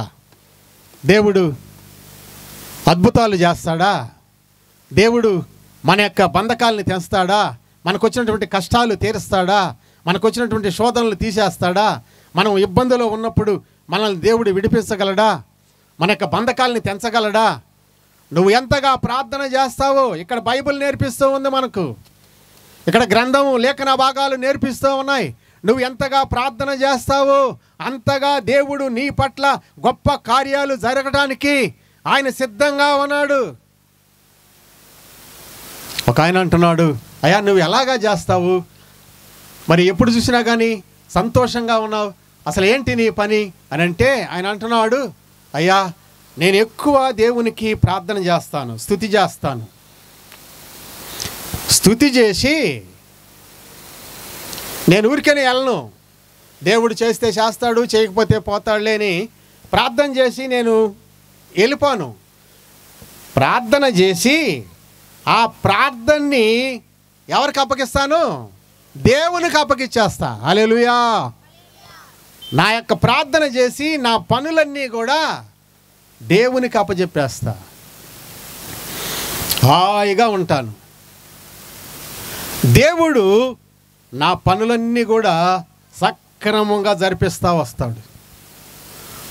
దేవుడు అద్భుతాలు చేస్తాడా? దేవుడు మన యొక్క బంధకాలని తెస్తాడా? మనకు వచ్చినటువంటి కష్టాలు తీరుస్తాడా? మనకు వచ్చినటువంటి శోధనలు తీసేస్తాడా? మనం ఇబ్బందులో ఉన్నప్పుడు మనల్ని దేవుడు విడిపించగలడా? మన యొక్క బంధకాలని తెంచగలడా? నువ్వు ఎంతగా ప్రార్థన చేస్తావో ఇక్కడ బైబిల్ నేర్పిస్తూ ఉంది మనకు. ఇక్కడ గ్రంథము, లేఖన భాగాలు నేర్పిస్తూ ఉన్నాయి. నువ్వు ఎంతగా ప్రార్థన చేస్తావో అంతగా దేవుడు నీ పట్ల గొప్ప కార్యాలు జరగడానికి ఆయన సిద్ధంగా ఉన్నాడు. ఒక ఆయన అంటున్నాడు, అయ్యా నువ్వు ఎలాగా చేస్తావు? మరి ఎప్పుడు చూసినా కానీ సంతోషంగా ఉన్నావు, అసలు ఏంటి నీ పని అని అంటే ఆయన అంటున్నాడు, అయ్యా నేను ఎక్కువ దేవునికి ప్రార్థన చేస్తాను, స్తుతి చేస్తాను. స్తుతి చేసి నేను ఊరికనే వెళ్ళను, దేవుడు చేస్తే చేస్తాడు, చేయకపోతే పోతాడులే అని ప్రార్థన చేసి నేను వెళ్ళిపోను. ప్రార్థన చేసి ఆ ప్రార్థనని ఎవరికి అప్పగిస్తాను? దేవునికి అప్పగిచ్చేస్తా. హల్లెలూయా. నా యొక్క ప్రార్థన చేసి నా పనులన్నీ కూడా దేవునికి అప్పచెప్పేస్తా, హాయిగా ఉంటాను. దేవుడు నా పనులన్నీ కూడా సక్రమంగా జరిపిస్తూ వస్తాడు.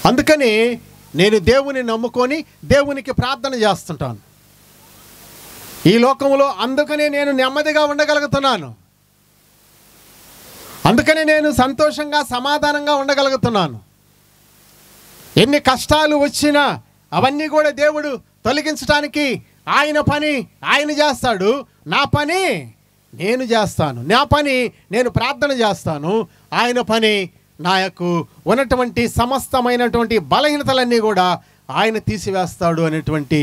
అందుకని నేను దేవుని నమ్ముకొని దేవునికి ప్రార్థన చేస్తుంటాను ఈ లోకంలో. అందుకనే నేను నెమ్మదిగా ఉండగలుగుతున్నాను, అందుకనే నేను సంతోషంగా సమాధానంగా ఉండగలుగుతున్నాను. ఎన్ని కష్టాలు వచ్చినా అవన్నీ కూడా దేవుడు తొలగించడానికి ఆయన పని ఆయన చేస్తాడు. నా పని నేను చేస్తాను, నా పని నేను ప్రార్థన చేస్తాను. ఆయన పని నా యొక్క ఉన్నటువంటి సమస్తమైనటువంటి బలహీనతలన్నీ కూడా ఆయన తీసివేస్తాడు అనేటువంటి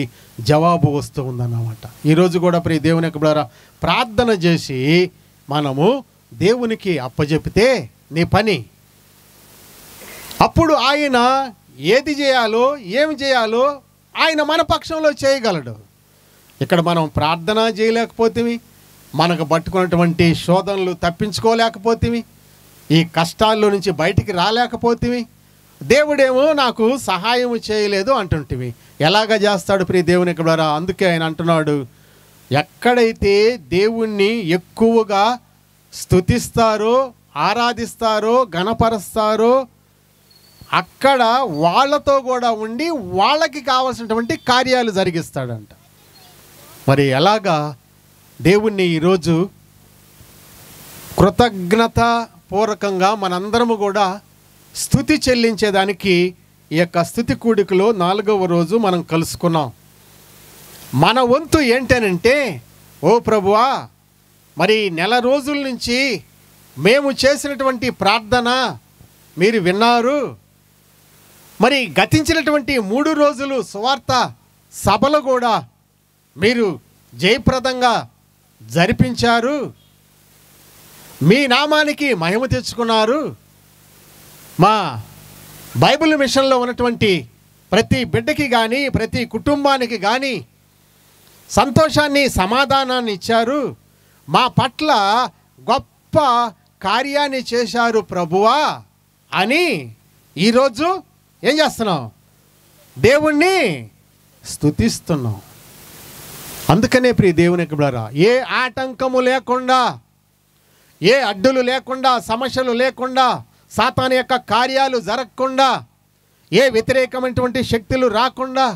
జవాబు వస్తూ ఉందన్నమాట. ఈరోజు కూడా ప్రియ దేవుని యొక్క ద్వారా ప్రార్థన చేసి మనము దేవునికి అప్పచెపితే నీ పని, అప్పుడు ఆయన ఏది చేయాలో ఏమి చేయాలో ఆయన మన పక్షంలో చేయగలడు. ఇక్కడ మనం ప్రార్థన చేయలేకపోతేవి, మనకు పట్టుకున్నటువంటి శోధనలు తప్పించుకోలేకపోతేవి, ఈ కష్టాల్లో నుంచి బయటికి రాలేకపోతేవి, దేవుడేమో నాకు సహాయం చేయలేదు అంటుంటివి. ఎలాగ చేస్తాడు ప్రియ దేవుని ద్వారా? అందుకే ఆయన అంటున్నాడు, ఎక్కడైతే దేవుణ్ణి ఎక్కువగా స్తుతిస్తారో, ఆరాధిస్తారో, గణపరుస్తారో అక్కడ వాళ్ళతో కూడా ఉండి వాళ్ళకి కావాల్సినటువంటి కార్యాలు జరిగిస్తాడంట. మరి ఎలాగా దేవుణ్ణి ఈరోజు కృతజ్ఞత పూర్వకంగా మనందరము కూడా స్తుతి చెల్లించేదానికి ఈ యొక్క స్తుతి కూడికలో 4వ రోజు మనం కలుసుకున్నాం. మన వంతు ఏంటనంటే, ఓ ప్రభువా, మరి నెల రోజుల నుంచి మేము చేసినటువంటి ప్రార్థన మీరు విన్నారు. మరి గతించినటువంటి 3 రోజులు సువార్త సభలు కూడా మీరు జయప్రదంగా జరిపించారు, మీ నామానికి మహిమ తెచ్చుకున్నారు. మా బైబిల్ మిషన్లో ఉన్నటువంటి ప్రతి బిడ్డకి కానీ ప్రతి కుటుంబానికి కానీ సంతోషాన్ని సమాధానాన్ని ఇచ్చారు. మా పట్ల గొప్ప కార్యాన్ని చేశారు ప్రభువా అని ఈరోజు ఏం చేస్తున్నాం? దేవుణ్ణి స్తుతిస్తున్నాం. అందుకనే ప్రియ దేవుని బిడ్డలారా, ఏ ఆటంకము లేకుండా, ఏ అడ్డులు లేకుండా, సమస్యలు లేకుండా, సాతాను యొక్క కార్యాలు జరగకుండా, ఏ వ్యతిరేకమైనటువంటి శక్తులు రాకుండా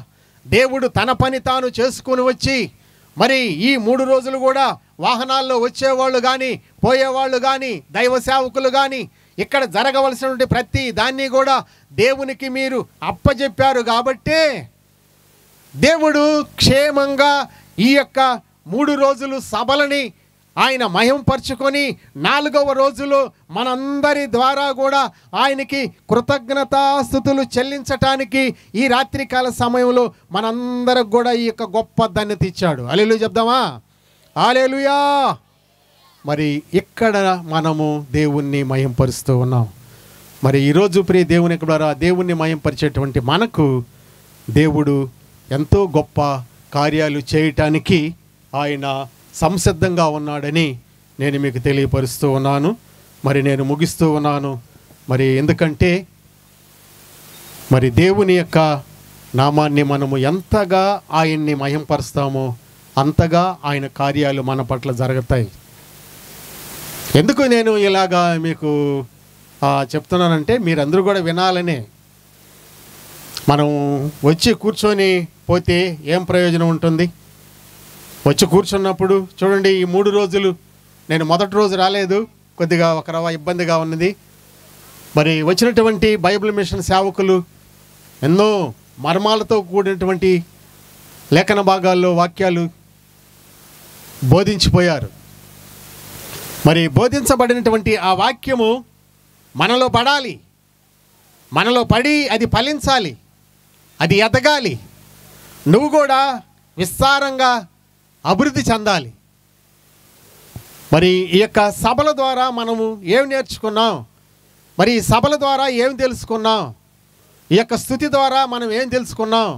దేవుడు తన పని తాను చేసుకుని వచ్చి, మరి ఈ 3 రోజులు కూడా వాహనాల్లో వచ్చేవాళ్ళు కానీ పోయేవాళ్ళు కానీ దైవ సేవకులు కానీ ఇక్కడ జరగవలసినటువంటి ప్రతి దాన్ని కూడా దేవునికి మీరు అప్పచెప్పారు. కాబట్టే దేవుడు క్షేమంగా ఈ యొక్క 3 రోజులు సభలని ఆయన మహింపరుచుకొని 4వ రోజులో మనందరి ద్వారా కూడా ఆయనకి కృతజ్ఞతాస్తుతులు చెల్లించటానికి ఈ రాత్రికాల సమయంలో మనందరికి కూడా ఈ యొక్క గొప్ప ధన్యత ఇచ్చాడు. హల్లెలూయా చెప్దామా? హల్లెలూయా. మరి ఇక్కడ మనము దేవుణ్ణి మహింపరుస్తూ ఉన్నాం. మరి ఈరోజు ప్రియ దేవుని ద్వారా దేవుణ్ణి మహింపరిచేటువంటి మనకు దేవుడు ఎంతో గొప్ప కార్యాలు చేయటానికి ఆయన సంసిద్ధంగా ఉన్నాడని నేను మీకు తెలియపరుస్తూ ఉన్నాను. మరి నేను ముగిస్తూ ఉన్నాను. మరి ఎందుకంటే మరి దేవుని యొక్క నామాన్ని మనము ఎంతగా ఆయన్ని మహింపరుస్తామో అంతగా ఆయన కార్యాలు మన పట్ల జరుగుతాయి. ఎందుకు నేను ఇలాగా మీకు చెప్తున్నానంటే మీరందరూ కూడా వినాలనే. మనం వచ్చి కూర్చొని పోతే ఏం ప్రయోజనం ఉంటుంది? వచ్చి కూర్చున్నప్పుడు చూడండి, ఈ 3 రోజులు నేను మొదటి రోజు రాలేదు, కొద్దిగా ఒక రవ్వ ఇబ్బందిగా ఉన్నది. మరి వచ్చినటువంటి బైబిల్ మిషన్ సేవకులు ఎన్నో మర్మాలతో కూడినటువంటి లేఖన భాగాల్లో వాక్యాలు బోధించిపోయారు. మరి బోధించబడినటువంటి ఆ వాక్యము మనలో పడాలి, మనలో పడి అది ఫలించాలి, అది ఎదగాలి, నువ్వు కూడా విస్తారంగా అభివృద్ధి చెందాలి. మరి ఈ యొక్క సభల ద్వారా మనము ఏం నేర్చుకున్నాం? మరి ఈ సభల ద్వారా ఏం తెలుసుకున్నాం? ఈ యొక్క స్తుతి ద్వారా మనం ఏం తెలుసుకున్నాం?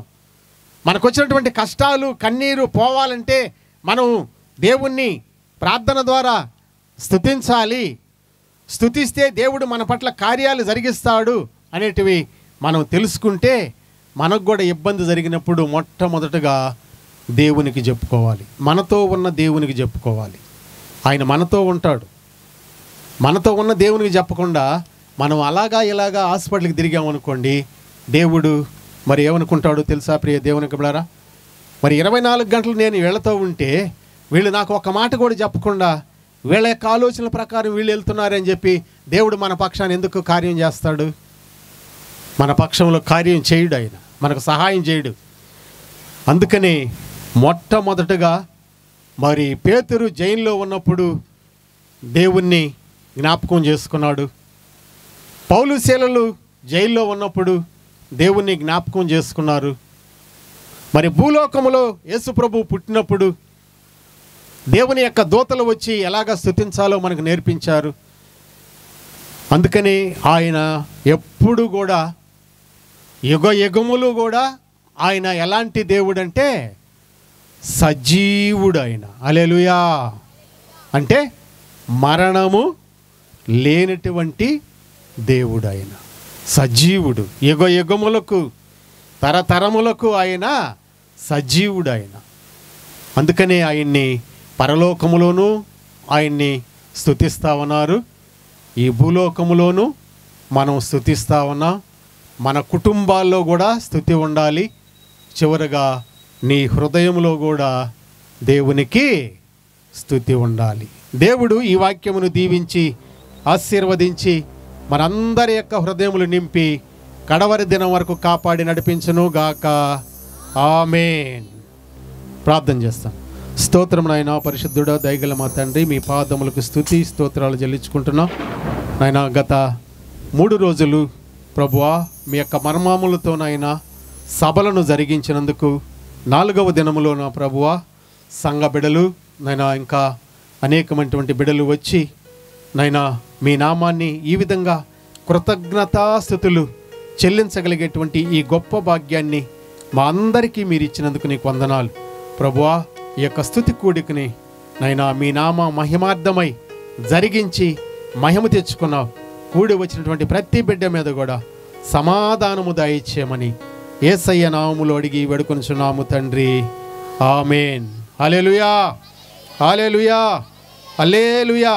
మనకు వచ్చినటువంటి కష్టాలు కన్నీరు పోవాలంటే మనం దేవుణ్ణి ప్రార్థన ద్వారా స్తుతించాలి. స్తుతిస్తే దేవుడు మన పట్ల కార్యాలు జరిగిస్తాడు అనేటివి మనం తెలుసుకుంటే మనకు కూడా ఇబ్బంది జరిగినప్పుడు మొట్టమొదటగా దేవునికి చెప్పుకోవాలి, మనతో ఉన్న దేవునికి చెప్పుకోవాలి. ఆయన మనతో ఉంటాడు. మనతో ఉన్న దేవునికి చెప్పకుండా మనం అలాగా ఇలాగా హాస్పిటల్కి తిరిగామనుకోండి, దేవుడు మరి ఏమనుకుంటాడు తెలుసా ప్రియ దేవునికి బిడ్డలారా? మరి 24 గంటలు నేను వీళ్ళతో ఉంటే వీళ్ళు నాకు ఒక మాట కూడా చెప్పకుండా వీళ్ళ యొక్క ఆలోచనల ప్రకారం వీళ్ళు వెళ్తున్నారని చెప్పి దేవుడు మన పక్షాన్ని ఎందుకు కార్యం చేస్తాడు? మన పక్షంలో కార్యం చేయడు, ఆయన మనకు సహాయం చేయడు. అందుకని మొట్టమొదటగా మరి పేతురు జైల్లో ఉన్నప్పుడు దేవుణ్ణి జ్ఞాపకం చేసుకున్నాడు. పౌలు శీలలు జైల్లో ఉన్నప్పుడు దేవుణ్ణి జ్ఞాపకం చేసుకున్నారు. మరి భూలోకములో యేసు ప్రభువు పుట్టినప్పుడు దేవుని యొక్క దూతలు వచ్చి ఎలాగ స్తుతించాలో మనకు నేర్పించారు. అందుకని ఆయన ఎప్పుడు కూడా యుగ యుగములు కూడా ఆయన ఎలాంటి దేవుడు అంటే సజీవుడు. ఆయన హల్లెలూయా అంటే మరణము లేనటువంటి దేవుడు. ఆయన సజీవుడు, యుగ యుగములకు తరతరములకు ఆయన సజీవుడు. ఆయన అందుకనే ఆయన్ని పరలోకములోనూ ఆయన్ని స్తుతిస్తా ఉన్నారు, ఈ భూలోకములోనూ మనం స్తుతిస్తా ఉన్నాం. మన కుటుంబాల్లో కూడా స్తుతి ఉండాలి. చివరగా నీ హృదయంలో కూడా దేవునికి స్తుతి ఉండాలి. దేవుడు ఈ వాక్యమును దీవించి ఆశీర్వదించి మనందరి యొక్క హృదయములు నింపి కడవరి దినం వరకు కాపాడి నడిపించును గాక. ఆమేన్. ప్రార్థన చేస్తాం. స్తోత్రం నాయన, పరిశుద్ధుడా దయగల మా తండ్రి, మీ పాదములకు స్తుతి స్తోత్రాలు చెల్లించుకుంటున్నాం నాయన. గత 3 రోజులు ప్రభువా మీ యొక్క మర్మాములతో నాయన సభలను జరిగించినందుకు 4వ దినములో నా ప్రభువా సంఘ బిడలు నాయన ఇంకా అనేకమైనటువంటి బిడలు వచ్చి నాయన మీ నామాన్ని ఈ విధంగా కృతజ్ఞతాస్తుతులు చెల్లించగలిగేటువంటి ఈ గొప్ప భాగ్యాన్ని మా అందరికీ మీరు ఇచ్చినందుకు నీకు వందనాలు ప్రభువా. ఈ యొక్క స్తుతి కూడికని నైనా మీ నామ మహిమార్థమై జరిగించి మహిమ తెచ్చుకున్నావు. కూడి వచ్చినటువంటి ప్రతి బిడ్డ మీద కూడా సమాధానము దయచేయమని యేసయ్య నామములో అడిగి వేడుకొనుచున్నాము తండ్రి. ఆమేన్. హల్లెలూయా, హల్లెలూయా, హల్లెలూయా.